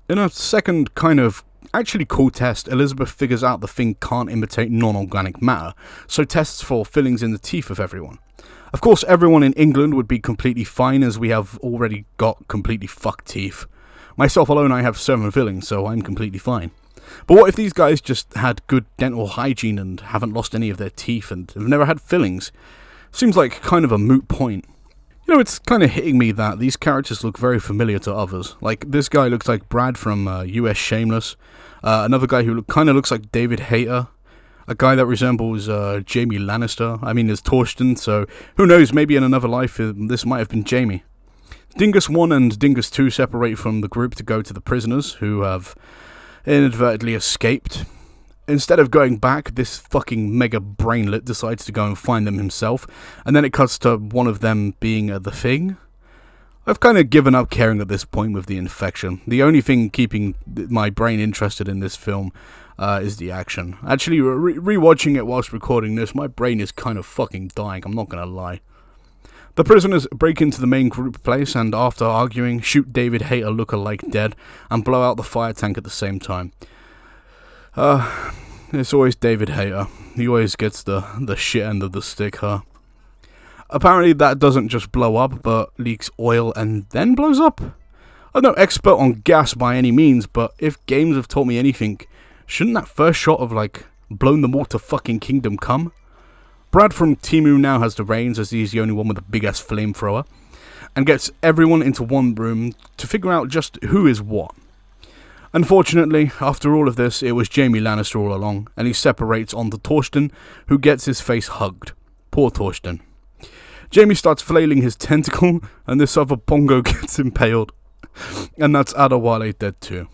In a second kind of actually cool test, Elizabeth figures out the thing can't imitate non-organic matter, so tests for fillings in the teeth of everyone. Of course, everyone in England would be completely fine, as we have already got completely fucked teeth. Myself alone, I have 7 fillings, so I'm completely fine. But what if these guys just had good dental hygiene and haven't lost any of their teeth and have never had fillings? Seems like kind of a moot point. You know, it's kind of hitting me that these characters look very familiar to others. Like, this guy looks like Brad from US Shameless. Another guy who kind of looks like David Hayter. A guy that resembles Jamie Lannister. I mean, there's Torsten, so who knows, maybe in another life this might have been Jamie. Dingus 1 and Dingus 2 separate from the group to go to the prisoners, who have inadvertently escaped. Instead of going back, this fucking mega brainlet decides to go and find them himself, and then it cuts to one of them being the thing. I've kind of given up caring at this point with the infection. The only thing keeping my brain interested in this film is the action. Actually, rewatching it whilst recording this, my brain is kind of fucking dying, I'm not gonna lie. The prisoners break into the main group place and, after arguing, shoot David Hayter lookalike dead and blow out the fire tank at the same time. It's always David Hayter. He always gets the shit end of the stick, huh? Apparently that doesn't just blow up, but leaks oil and then blows up? I'm no expert on gas by any means, but if games have taught me anything, shouldn't that first shot have, blown them all to fucking Kingdom Come? Brad from Temu now has the reins, as he's the only one with a big-ass flamethrower, and gets everyone into one room to figure out just who is what. Unfortunately, after all of this, it was Jamie Lannister all along, and he separates onto Torsten, who gets his face hugged. Poor Torsten. Jamie starts flailing his tentacle, and this other pongo gets impaled. And that's Adewale dead too.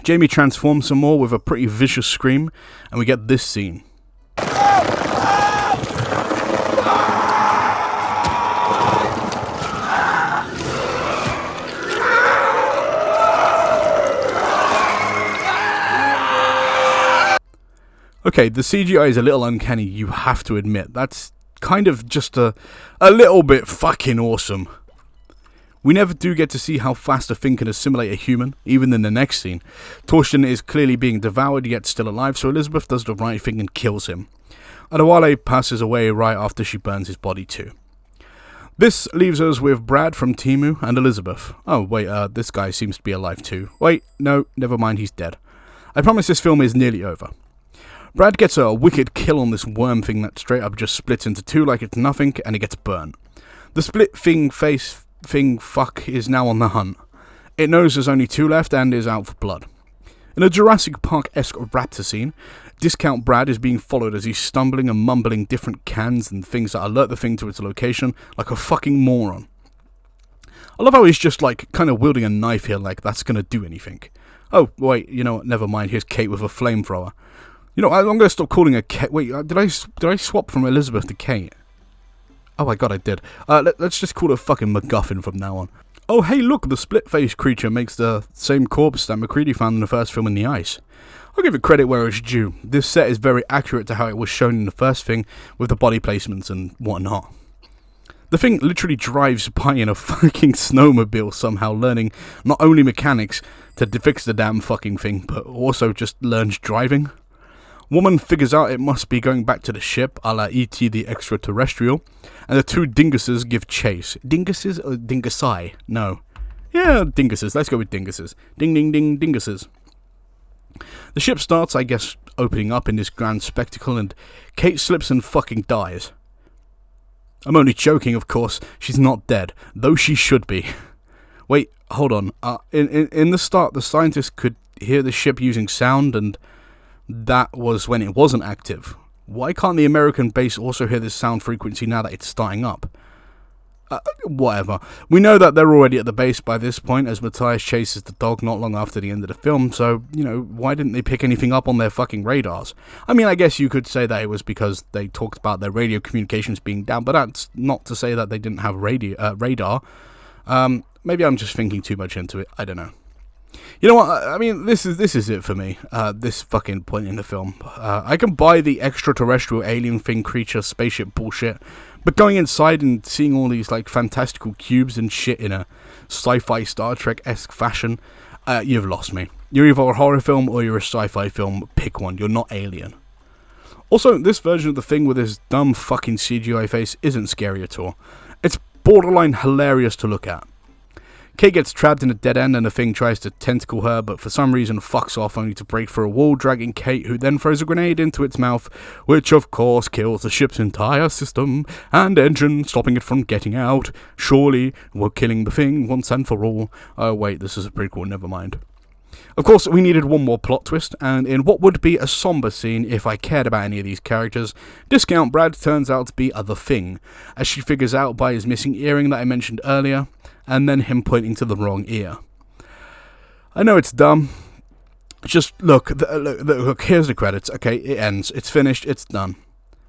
Jamie transforms some more with a pretty vicious scream, and we get this scene. Okay, the CGI is a little uncanny, you have to admit. That's kind of just a little bit fucking awesome. We never do get to see how fast a thing can assimilate a human, even in the next scene. Torsten is clearly being devoured, yet still alive, so Elizabeth does the right thing and kills him. Adewale passes away right after she burns his body too. This leaves us with Brad from Temu and Elizabeth. Oh wait, this guy seems to be alive too. Wait, no, never mind, he's dead. I promise this film is nearly over. Brad gets a wicked kill on this worm thing that straight up just splits into two like it's nothing, and it gets burnt. The split fuck is now on the hunt. It knows there's only 2 left and is out for blood. In a Jurassic Park-esque raptor scene, Discount Brad is being followed as he's stumbling and mumbling different cans and things that alert the thing to its location like a fucking moron. I love how he's just kind of wielding a knife here like that's gonna do anything. Oh, wait, you know what, never mind, here's Kate with a flamethrower. You know, I'm gonna stop calling her Kate. Wait, did I swap from Elizabeth to Kate? Oh my god, I did. Let's just call her fucking MacGuffin from now on. Oh hey look, the split-faced creature makes the same corpse that McCready found in the first film in the ice. I'll give it credit where it's due. This set is very accurate to how it was shown in the first thing, with the body placements and whatnot. The thing literally drives by in a fucking snowmobile somehow, learning not only mechanics to fix the damn fucking thing, but also just learns driving. Woman figures out it must be going back to the ship, a la E.T. the Extraterrestrial, and the two dinguses give chase. Dinguses or dingusai? No. Yeah, dinguses. Let's go with dinguses. Ding ding ding dinguses. The ship starts, I guess, opening up in this grand spectacle, and Kate slips and fucking dies. I'm only joking, of course. She's not dead, though she should be. Wait, hold on. In the start, the scientists could hear the ship using sound, and that was when it wasn't active. Why can't the American base also hear this sound frequency now that it's starting up? Whatever. We know that they're already at the base by this point, as Matthias chases the dog not long after the end of the film, so, why didn't they pick anything up on their fucking radars? I mean, I guess you could say that it was because they talked about their radio communications being down, but that's not to say that they didn't have radar. Maybe I'm just thinking too much into it, I don't know. You know what, I mean, this is it for me, this fucking point in the film. I can buy the extraterrestrial alien thing creature spaceship bullshit, but going inside and seeing all these, fantastical cubes and shit in a sci-fi Star Trek-esque fashion, you've lost me. You're either a horror film or you're a sci-fi film, pick one, you're not Alien. Also, this version of the thing with this dumb fucking CGI face isn't scary at all. It's borderline hilarious to look at. Kate gets trapped in a dead end and the thing tries to tentacle her, but for some reason fucks off only to break through a wall, dragging Kate, who then throws a grenade into its mouth, which of course kills the ship's entire system and engine, stopping it from getting out. Surely we're killing the thing once and for all. Oh wait, this is a prequel, never mind. Of course, we needed one more plot twist, and in what would be a somber scene if I cared about any of these characters, Discount Brad turns out to be the Thing, as she figures out by his missing earring that I mentioned earlier, and then him pointing to the wrong ear. I know it's dumb. Just look, here's the credits. Okay, it ends. It's finished. It's done.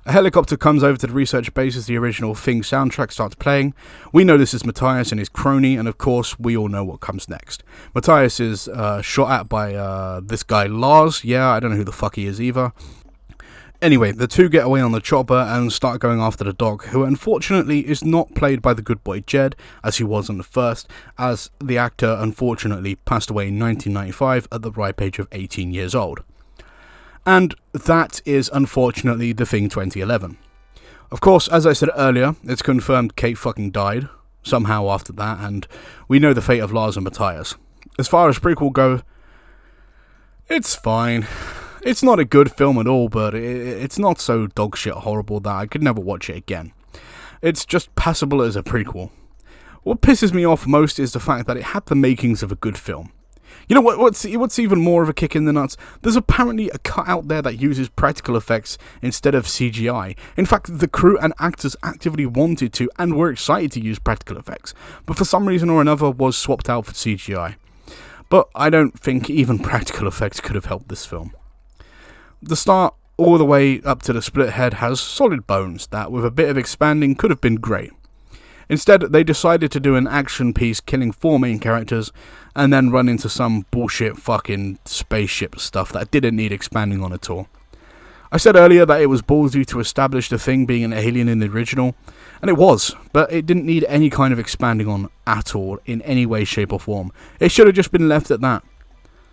A helicopter comes over to the research base as the original Thing soundtrack starts playing. We know this is Matthias and his crony, and of course, we all know what comes next. Matthias is shot at by this guy Lars. Yeah, I don't know who the fuck he is either. Anyway, the two get away on the chopper and start going after the dog, who unfortunately is not played by the good boy Jed, as he was in the first, as the actor unfortunately passed away in 1995 at the ripe age of 18 years old. And that is unfortunately The Thing 2011. Of course, as I said earlier, it's confirmed Kate fucking died, somehow after that, and we know the fate of Lars and Matthias. As far as prequel go, it's fine. It's not a good film at all, but it's not so dogshit horrible that I could never watch it again. It's just passable as a prequel. What pisses me off most is the fact that it had the makings of a good film. You know what's even more of a kick in the nuts? There's apparently a cut out there that uses practical effects instead of CGI. In fact, the crew and actors actively wanted to and were excited to use practical effects, but for some reason or another was swapped out for CGI. But I don't think even practical effects could have helped this film. The start all the way up to the split head has solid bones that, with a bit of expanding, could have been great. Instead, they decided to do an action piece killing 4 main characters and then run into some bullshit fucking spaceship stuff that didn't need expanding on at all. I said earlier that it was ballsy to establish the Thing being an alien in the original, and it was, but it didn't need any kind of expanding on at all in any way, shape or form. It should have just been left at that.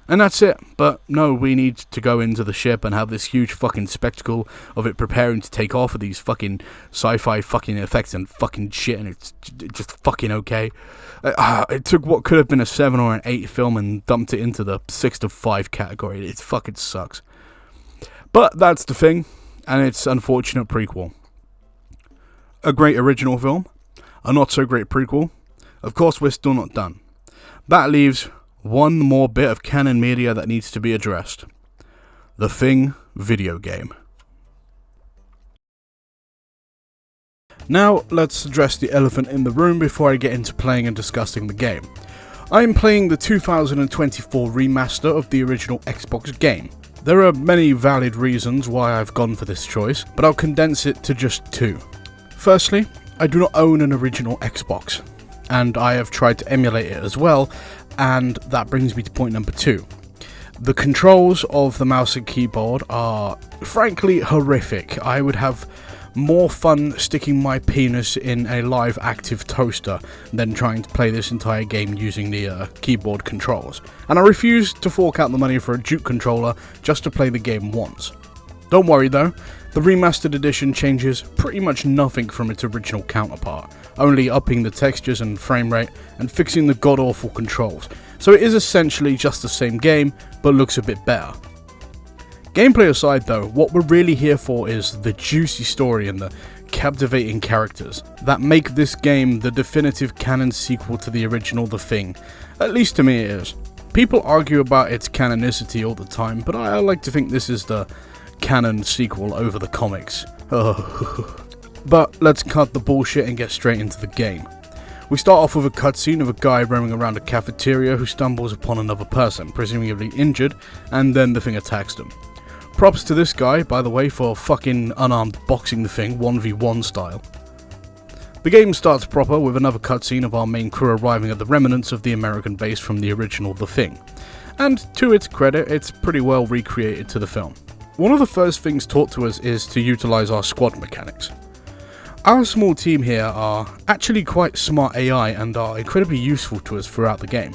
And that's it, but no, we need to go into the ship and have this huge fucking spectacle of it preparing to take off with these fucking sci-fi fucking effects and fucking shit, and it's just fucking okay. It took what could have been a 7 or an 8 film and dumped it into the 6 to 5 category. It fucking sucks. But that's the Thing, and it's unfortunate prequel. A great original film, a not so great prequel. Of course, we're still not done. That leaves one more bit of canon media that needs to be addressed. The Thing video game. Now, let's address the elephant in the room before I get into playing and discussing the game. I'm playing the 2024 remaster of the original Xbox game. There are many valid reasons why I've gone for this choice, but I'll condense it to just 2. Firstly, I do not own an original Xbox, and I have tried to emulate it as well, and that brings me to point number 2. The controls of the mouse and keyboard are frankly horrific. I would have more fun sticking my penis in a live active toaster than trying to play this entire game using the keyboard controls. And I refuse to fork out the money for a Duke controller just to play the game once. Don't worry though, the remastered edition changes pretty much nothing from its original counterpart, only upping the textures and frame rate and fixing the god-awful controls, so it is essentially just the same game, but looks a bit better. Gameplay aside though, what we're really here for is the juicy story and the captivating characters that make this game the definitive canon sequel to the original The Thing. At least to me it is. People argue about its canonicity all the time, but I like to think this is the canon sequel over the comics. But let's cut the bullshit and get straight into the game. We start off with a cutscene of a guy roaming around a cafeteria who stumbles upon another person, presumably injured, and then the Thing attacks them. Props to this guy, by the way, for fucking unarmed boxing the Thing 1v1 style. The game starts proper with another cutscene of our main crew arriving at the remnants of the American base from the original The Thing. And to its credit, it's pretty well recreated to the film. One of the first things taught to us is to utilise our squad mechanics. Our small team here are actually quite smart AI and are incredibly useful to us throughout the game.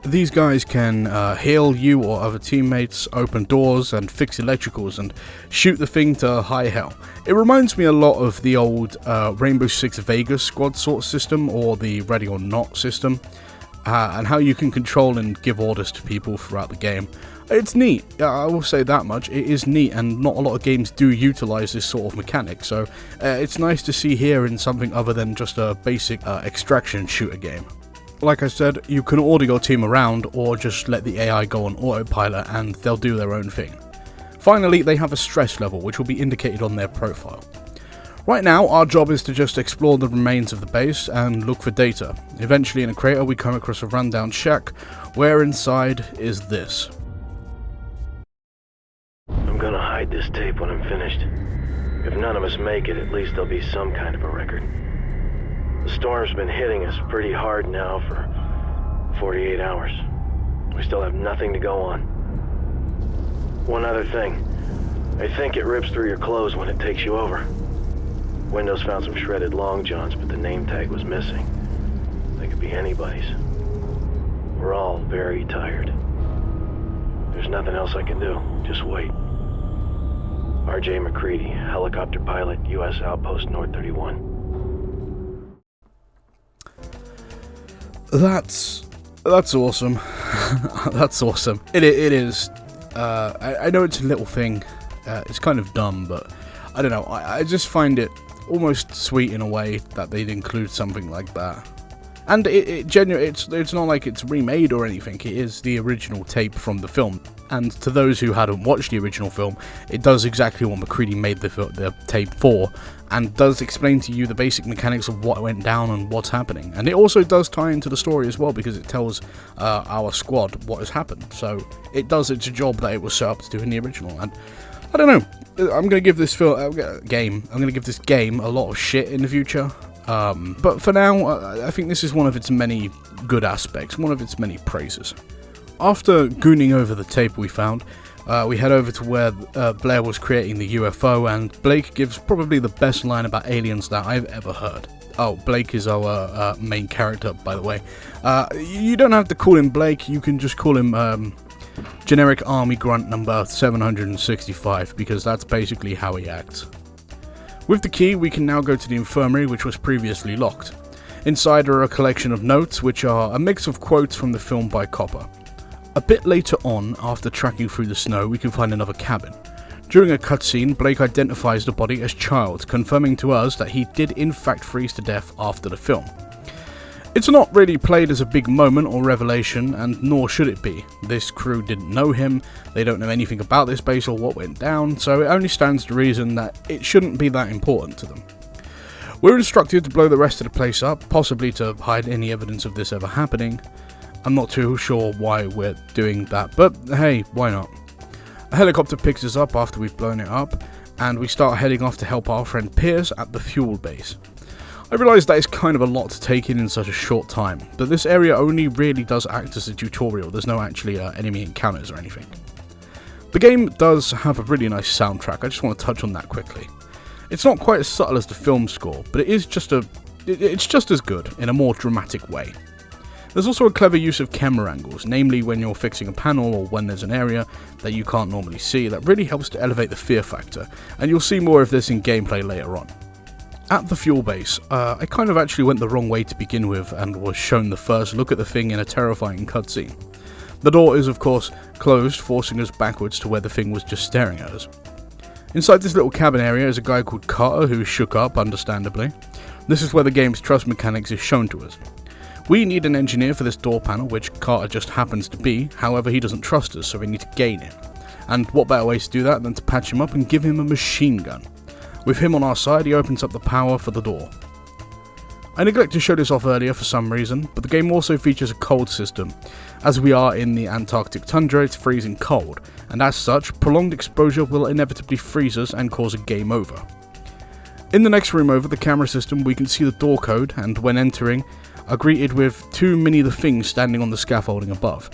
These guys can heal you or other teammates, open doors and fix electricals and shoot the Thing to high hell. It reminds me a lot of the old Rainbow Six Vegas squad sort of system or the Ready or Not system, and how you can control and give orders to people throughout the game. It's neat, I will say that much, it is neat, and not a lot of games do utilise this sort of mechanic, so it's nice to see here in something other than just a basic extraction shooter game. Like I said, you can order your team around or just let the AI go on autopilot and they'll do their own thing. Finally, they have a stress level which will be indicated on their profile. Right now, our job is to just explore the remains of the base and look for data. Eventually in a crater we come across a rundown shack where inside is this. I'm gonna hide this tape when I'm finished. If none of us make it, at least there'll be some kind of a record. The storm's been hitting us pretty hard now for 48 hours. We still have nothing to go on. One other thing. I think it rips through your clothes when it takes you over. Windows found some shredded long johns, but the name tag was missing. They could be anybody's. We're all very tired. There's nothing else I can do. Just wait. R.J. McCready, helicopter pilot, U.S. Outpost North 31. That's awesome. That's awesome. It is. I know it's a little thing. It's kind of dumb, but I don't know. I just find it almost sweet in a way that they'd include something like that. And it's not like it's remade or anything. It is the original tape from the film. And to those who hadn't watched the original film, it does exactly what McCready made the tape for, and does explain to you the basic mechanics of what went down and what's happening. And it also does tie into the story as well, because it tells our squad what has happened. So it does its job that it was set up to do in the original. And I don't know. I'm gonna give this game a lot of shit in the future. But for now, I think this is one of its many good aspects, one of its many praises. After gooning over the tape we found, we head over to where Blair was creating the UFO, and Blake gives probably the best line about aliens that I've ever heard. Oh, Blake is our main character, by the way. You don't have to call him Blake, you can just call him generic army grunt number 765, because that's basically how he acts. With the key, we can now go to the infirmary, which was previously locked. Inside are a collection of notes, which are a mix of quotes from the film by Copper. A bit later on, after tracking through the snow, we can find another cabin. During a cutscene, Blake identifies the body as Child, confirming to us that he did in fact freeze to death after the film. It's not really played as a big moment or revelation, and nor should it be. This crew didn't know him, they don't know anything about this base or what went down, so it only stands to reason that it shouldn't be that important to them. We're instructed to blow the rest of the place up, possibly to hide any evidence of this ever happening. I'm not too sure why we're doing that, but hey, why not? A helicopter picks us up after we've blown it up, and we start heading off to help our friend Pierce at the fuel base. I realise that is kind of a lot to take in such a short time, but this area only really does act as a tutorial. There's no actually enemy encounters or anything. The game does have a really nice soundtrack. I just want to touch on that quickly. It's not quite as subtle as the film score, but it's just as good in a more dramatic way. There's also a clever use of camera angles, namely when you're fixing a panel or when there's an area that you can't normally see, that really helps to elevate the fear factor, and you'll see more of this in gameplay later on. At the fuel base, I kind of actually went the wrong way to begin with and was shown the first look at the thing in a terrifying cutscene. The door is of course closed, forcing us backwards to where the thing was just staring at us. Inside this little cabin area is a guy called Carter who is shook up, understandably. This is where the game's trust mechanics is shown to us. We need an engineer for this door panel, which Carter just happens to be, however he doesn't trust us, so we need to gain it. And what better way to do that than to patch him up and give him a machine gun. With him on our side, he opens up the power for the door. I neglected to show this off earlier for some reason, but the game also features a cold system. As we are in the Antarctic tundra, it's freezing cold, and as such, prolonged exposure will inevitably freeze us and cause a game over. In the next room over the camera system, we can see the door code, and when entering, are greeted with two Mini the Things standing on the scaffolding above.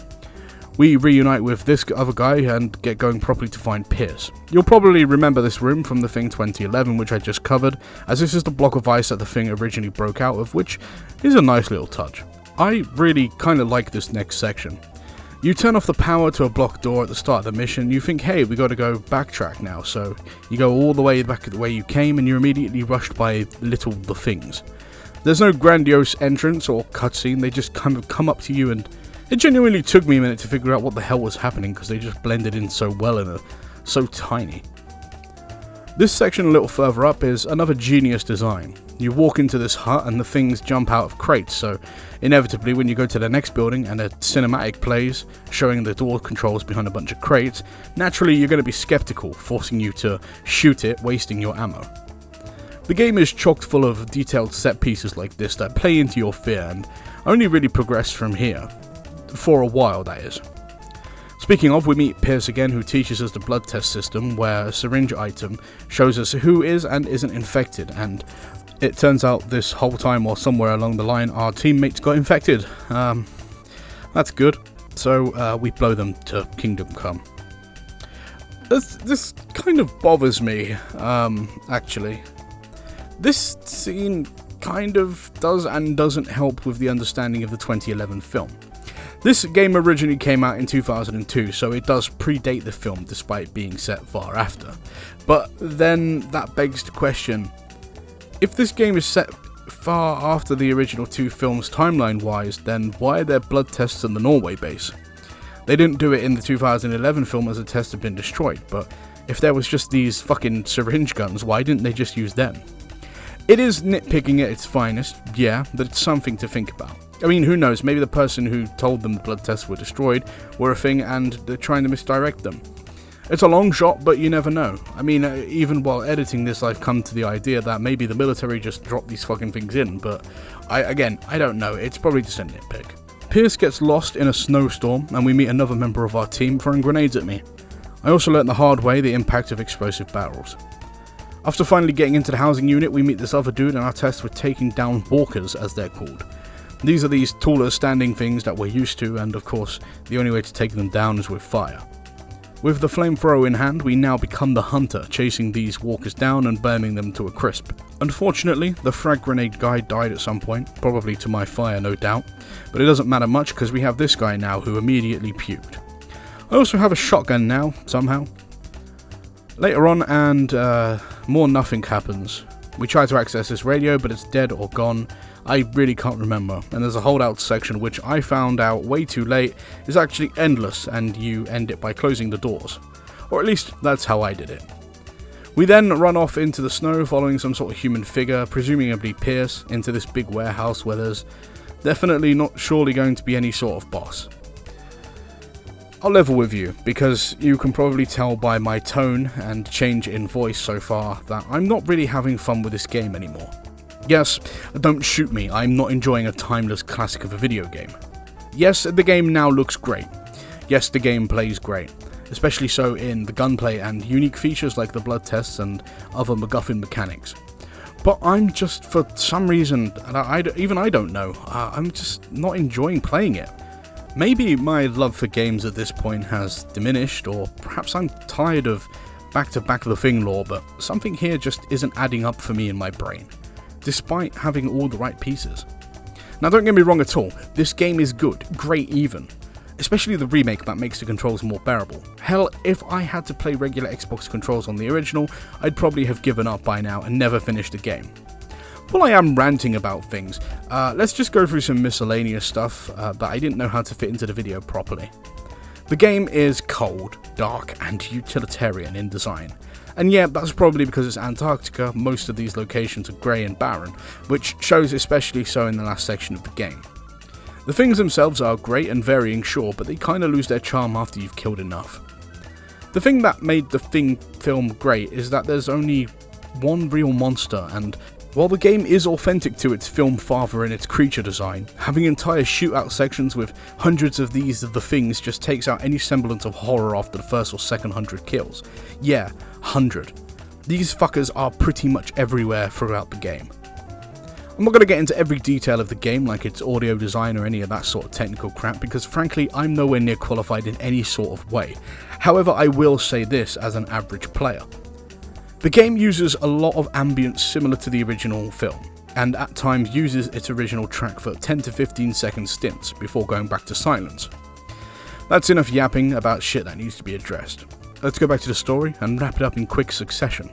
We reunite with this other guy and get going properly to find Pierce. You'll probably remember this room from The Thing 2011, which I just covered, as this is the block of ice that the Thing originally broke out of, which is a nice little touch. I really kind of like this next section. You turn off the power to a blocked door at the start of the mission, you think, hey, we gotta go backtrack now, so you go all the way back the way you came and you're immediately rushed by little the Things. There's no grandiose entrance or cutscene, they just kind of come up to you, and it genuinely took me a minute to figure out what the hell was happening because they just blended in so well and are so tiny. This section a little further up is another genius design. You walk into this hut and the Things jump out of crates, so inevitably when you go to the next building and a cinematic plays showing the door controls behind a bunch of crates, naturally you're going to be skeptical, forcing you to shoot it, wasting your ammo. The game is chock full of detailed set pieces like this that play into your fear and only really progress from here. For a while, that is. Speaking of, we meet Pierce again, who teaches us the blood test system, where a syringe item shows us who is and isn't infected, and it turns out this whole time or somewhere along the line our teammates got infected. That's good. So we blow them to Kingdom Come. This kind of bothers me, actually. This scene kind of does and doesn't help with the understanding of the 2011 film. This game originally came out in 2002, so it does predate the film despite being set far after. But then that begs the question, if this game is set far after the original two films timeline-wise, then why are there blood tests in the Norway base? They didn't do it in the 2011 film as the tests had been destroyed, but if there was just these fucking syringe guns, why didn't they just use them? It is nitpicking at its finest, yeah, but it's something to think about. I mean, who knows, maybe the person who told them the blood tests were destroyed were a thing and they're trying to misdirect them. It's a long shot, but you never know. I mean, even while editing this, I've come to the idea that maybe the military just dropped these fucking things in, but I don't know, it's probably just a nitpick. Pierce gets lost in a snowstorm, and we meet another member of our team throwing grenades at me. I also learnt the hard way the impact of explosive barrels. After finally getting into the housing unit, we meet this other dude, and our test with taking down walkers, as they're called. These are these taller standing things that we're used to, and of course, the only way to take them down is with fire. With the flamethrower in hand, we now become the hunter, chasing these walkers down and burning them to a crisp. Unfortunately, the frag grenade guy died at some point, probably to my fire no doubt, but it doesn't matter much because we have this guy now who immediately puked. I also have a shotgun now, somehow. Later on, and more nothing happens. We try to access this radio, but it's dead or gone. I really can't remember, and there's a holdout section which I found out way too late is actually endless, and you end it by closing the doors. Or at least, that's how I did it. We then run off into the snow following some sort of human figure, presumably Pierce, into this big warehouse where there's definitely not surely going to be any sort of boss. I'll level with you, because you can probably tell by my tone and change in voice so far that I'm not really having fun with this game anymore. Yes, don't shoot me, I'm not enjoying a timeless classic of a video game. Yes, the game now looks great. Yes, the game plays great, especially so in the gunplay and unique features like the blood tests and other MacGuffin mechanics. But I'm just, for some reason, even I don't know, I'm just not enjoying playing it. Maybe my love for games at this point has diminished, or perhaps I'm tired of back-to-back The Thing lore, but something here just isn't adding up for me in my brain, despite having all the right pieces. Now don't get me wrong at all, this game is good, great even. Especially the remake that makes the controls more bearable. Hell, if I had to play regular Xbox controls on the original, I'd probably have given up by now and never finished the game. While I am ranting about things, let's just go through some miscellaneous stuff that I didn't know how to fit into the video properly. The game is cold, dark, and utilitarian in design. And yeah, that's probably because it's Antarctica. Most of these locations are grey and barren, which shows especially so in the last section of the game. The things themselves are great and varying, sure, but they kinda lose their charm after you've killed enough. The thing that made the Thing film great is that there's only one real monster, and while the game is authentic to its film father in its creature design, having entire shootout sections with hundreds of these of the things just takes out any semblance of horror after the first or second 100 kills. Yeah, 100. These fuckers are pretty much everywhere throughout the game. I'm not going to get into every detail of the game like its audio design or any of that sort of technical crap because frankly I'm nowhere near qualified in any sort of way. However, I will say this as an average player. The game uses a lot of ambience similar to the original film, and at times uses its original track for 10 to 15 second stints before going back to silence. That's enough yapping about shit that needs to be addressed. Let's go back to the story and wrap it up in quick succession.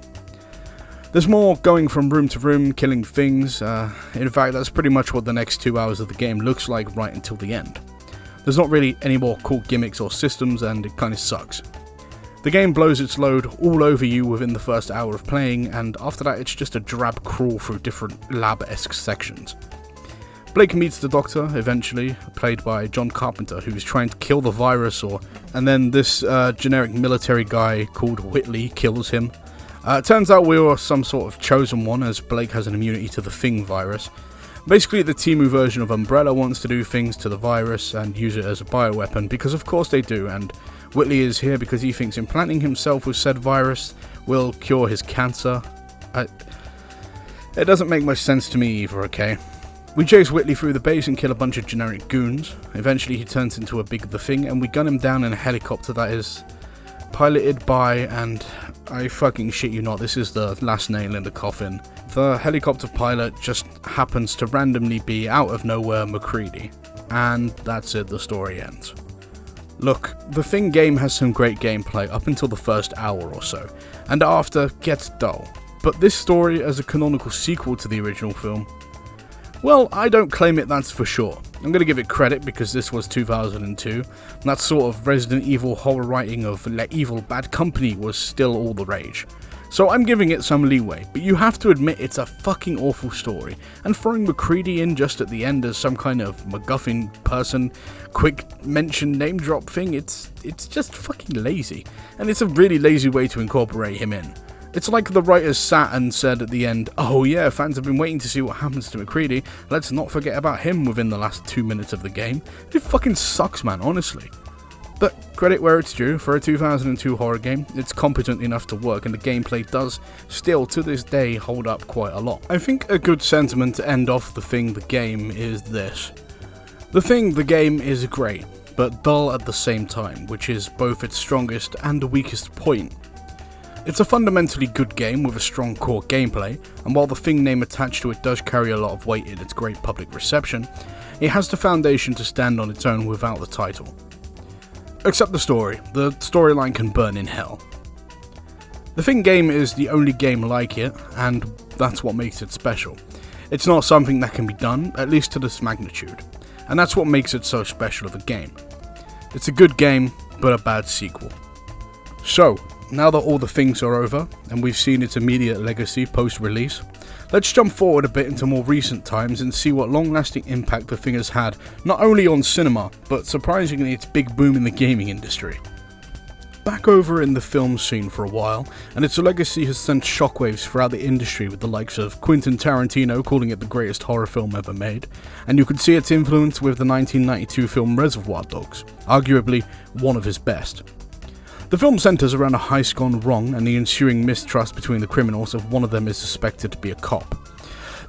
There's more going from room to room, killing things. In fact, that's pretty much what the next 2 hours of the game looks like right until the end. There's not really any more cool gimmicks or systems, and it kinda sucks. The game blows its load all over you within the first hour of playing, and after that it's just a drab crawl through different lab-esque sections. Blake meets the Doctor, eventually, played by John Carpenter, who's trying to kill the virus, and then this generic military guy called Whitley kills him. It turns out we were some sort of chosen one, as Blake has an immunity to the Thing virus. Basically, the Temu version of Umbrella wants to do things to the virus and use it as a bioweapon, because of course they do, and Whitley is here because he thinks implanting himself with said virus will cure his cancer. It doesn't make much sense to me either, okay? We chase Whitley through the base and kill a bunch of generic goons. Eventually he turns into a big The Thing, and we gun him down in a helicopter that is piloted by, and I fucking shit you not, this is the last nail in the coffin. The helicopter pilot just happens to randomly be, out of nowhere, MacReady. And that's it, the story ends. Look, the Thing game has some great gameplay up until the first hour or so, and after gets dull. But this story as a canonical sequel to the original film, well, I don't claim it, that's for sure. I'm going to give it credit because this was 2002, and that sort of Resident Evil horror writing of Let Evil Bad Company was still all the rage. So I'm giving it some leeway, but you have to admit it's a fucking awful story, and throwing MacReady in just at the end as some kind of MacGuffin person, quick mention name drop thing, it's just fucking lazy, and it's a really lazy way to incorporate him in. It's like the writers sat and said at the end, oh yeah, fans have been waiting to see what happens to MacReady, let's not forget about him within the last 2 minutes of the game. It fucking sucks, man, honestly. But credit where it's due, for a 2002 horror game, it's competent enough to work, and the gameplay does still to this day hold up quite a lot. I think a good sentiment to end off The Thing the game is this. The Thing the game is great, but dull at the same time, which is both its strongest and weakest point. It's a fundamentally good game with a strong core gameplay, and while the Thing name attached to it does carry a lot of weight in its great public reception, it has the foundation to stand on its own without the title. Except the story. The storyline can burn in hell. The Thing game is the only game like it, and that's what makes it special. It's not something that can be done, at least to this magnitude, and that's what makes it so special of a game. It's a good game, but a bad sequel. So, now that all the things are over, and we've seen its immediate legacy post-release, let's jump forward a bit into more recent times and see what long-lasting impact the Thing has had, not only on cinema, but surprisingly its big boom in the gaming industry. Back over in the film scene for a while, and its legacy has sent shockwaves throughout the industry with the likes of Quentin Tarantino calling it the greatest horror film ever made, and you could see its influence with the 1992 film Reservoir Dogs, arguably one of his best. The film centres around a heist gone wrong and the ensuing mistrust between the criminals if one of them is suspected to be a cop.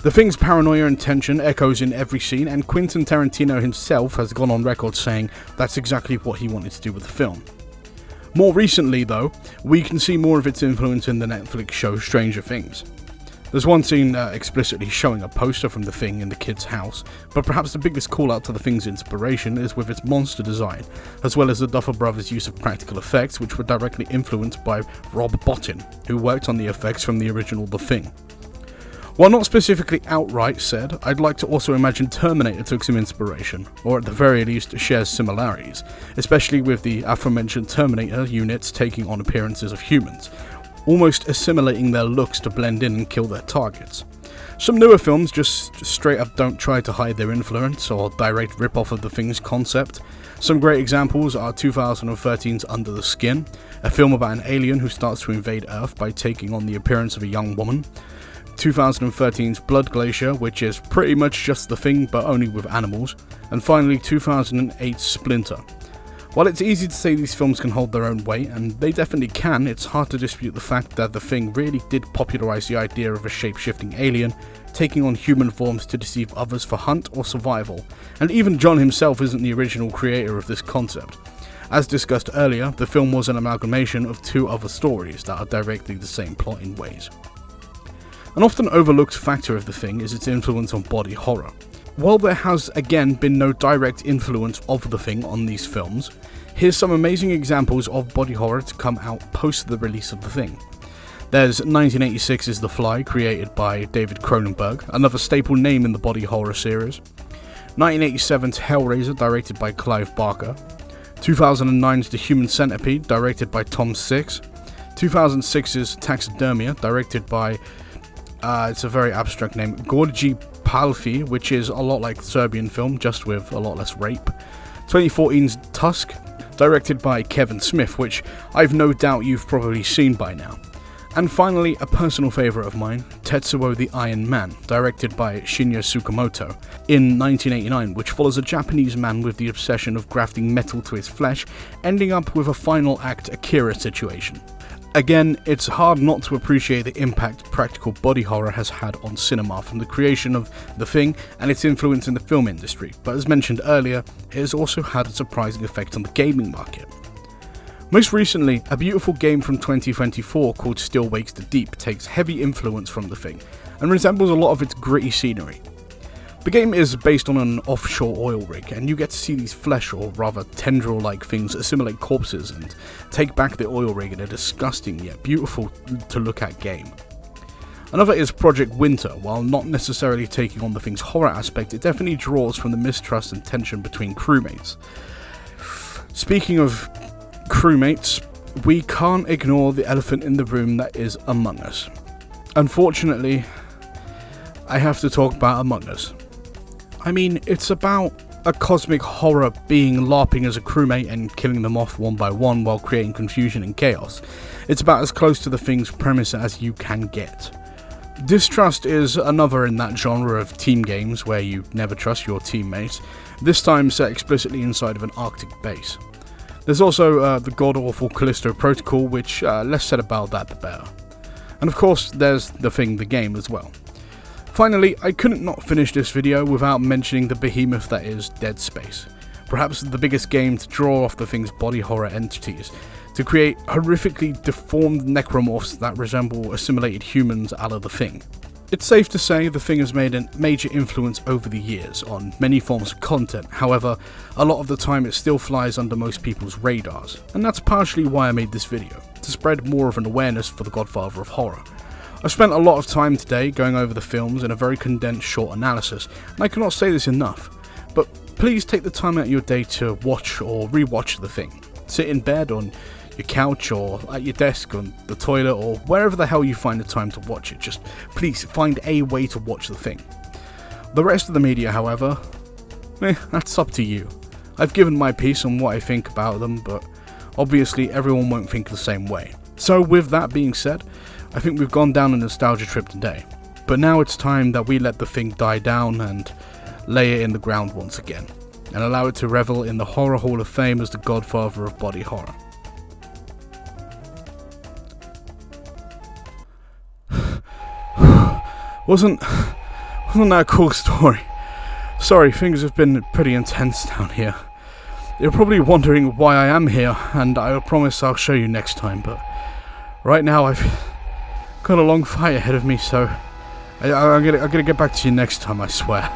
The Thing's paranoia and tension echoes in every scene, and Quentin Tarantino himself has gone on record saying that's exactly what he wanted to do with the film. More recently though, we can see more of its influence in the Netflix show Stranger Things. There's one scene explicitly showing a poster from The Thing in the kid's house, but perhaps the biggest call out to The Thing's inspiration is with its monster design, as well as the Duffer Brothers' use of practical effects, which were directly influenced by Rob Bottin, who worked on the effects from the original The Thing. While not specifically outright said, I'd like to also imagine Terminator took some inspiration, or at the very least shares similarities, especially with the aforementioned Terminator units taking on appearances of humans, almost assimilating their looks to blend in and kill their targets. Some newer films just straight up don't try to hide their influence or direct rip-off of The Thing's concept. Some great examples are 2013's Under the Skin, a film about an alien who starts to invade Earth by taking on the appearance of a young woman, 2013's Blood Glacier, which is pretty much just The Thing but only with animals, and finally 2008's Splinter. While it's easy to say these films can hold their own weight, and they definitely can, it's hard to dispute the fact that The Thing really did popularize the idea of a shape-shifting alien taking on human forms to deceive others for hunt or survival, and even John himself isn't the original creator of this concept. As discussed earlier, the film was an amalgamation of two other stories that are directly the same plot in ways. An often overlooked factor of The Thing is its influence on body horror. While there has again been no direct influence of The Thing on these films, here's some amazing examples of body horror to come out post the release of The Thing. There's 1986's The Fly, created by David Cronenberg, another staple name in the body horror series. 1987's Hellraiser, directed by Clive Barker. 2009's The Human Centipede, directed by Tom Six. 2006's Taxidermia, directed by, it's a very abstract name, Gorgi Palfi, which is a lot like the Serbian film, just with a lot less rape. 2014's Tusk, directed by Kevin Smith, which I've no doubt you've probably seen by now. And finally, a personal favourite of mine, Tetsuo the Iron Man, directed by Shinya Tsukamoto, in 1989, which follows a Japanese man with the obsession of grafting metal to his flesh, ending up with a final act Akira situation. Again, it's hard not to appreciate the impact practical body horror has had on cinema from the creation of The Thing and its influence in the film industry, but as mentioned earlier, it has also had a surprising effect on the gaming market. Most recently, a beautiful game from 2024 called Still Wakes the Deep takes heavy influence from The Thing, and resembles a lot of its gritty scenery. The game is based on an offshore oil rig, and you get to see these flesh or rather tendril-like things assimilate corpses and take back the oil rig in a disgusting yet beautiful to look at game. Another is Project Winter. While not necessarily taking on The Thing's horror aspect, it definitely draws from the mistrust and tension between crewmates. Speaking of crewmates, we can't ignore the elephant in the room that is Among Us. Unfortunately, I have to talk about Among Us. I mean, it's about a cosmic horror being LARPing as a crewmate and killing them off one by one while creating confusion and chaos. It's about as close to The Thing's premise as you can get. Distrust is another in that genre of team games where you never trust your teammates, this time set explicitly inside of an Arctic base. There's also the god-awful Callisto Protocol, which less said about that the better. And of course, there's The Thing the game as well. Finally, I couldn't not finish this video without mentioning the behemoth that is Dead Space. Perhaps the biggest game to draw off The Thing's body horror entities, to create horrifically deformed necromorphs that resemble assimilated humans a la The Thing. It's safe to say The Thing has made a major influence over the years on many forms of content, however, a lot of the time it still flies under most people's radars, and that's partially why I made this video, to spread more of an awareness for the godfather of horror. I've spent a lot of time today going over the films in a very condensed short analysis, and I cannot say this enough, but please take the time out of your day to watch or rewatch The Thing. Sit in bed, on your couch, or at your desk, on the toilet, or wherever the hell you find the time to watch it. Just please find a way to watch The Thing. The rest of the media, however, that's up to you. I've given my piece on what I think about them, but obviously everyone won't think the same way. So with that being said, I think we've gone down a nostalgia trip today, but now it's time that we let The Thing die down and lay it in the ground once again, and allow it to revel in the Horror Hall of Fame as the godfather of body horror. Wasn't that a cool story? Sorry, things have been pretty intense down here. You're probably wondering why I am here, and I promise I'll show you next time, but right now I've got a long fight ahead of me, so I'm gonna get back to you next time, I swear.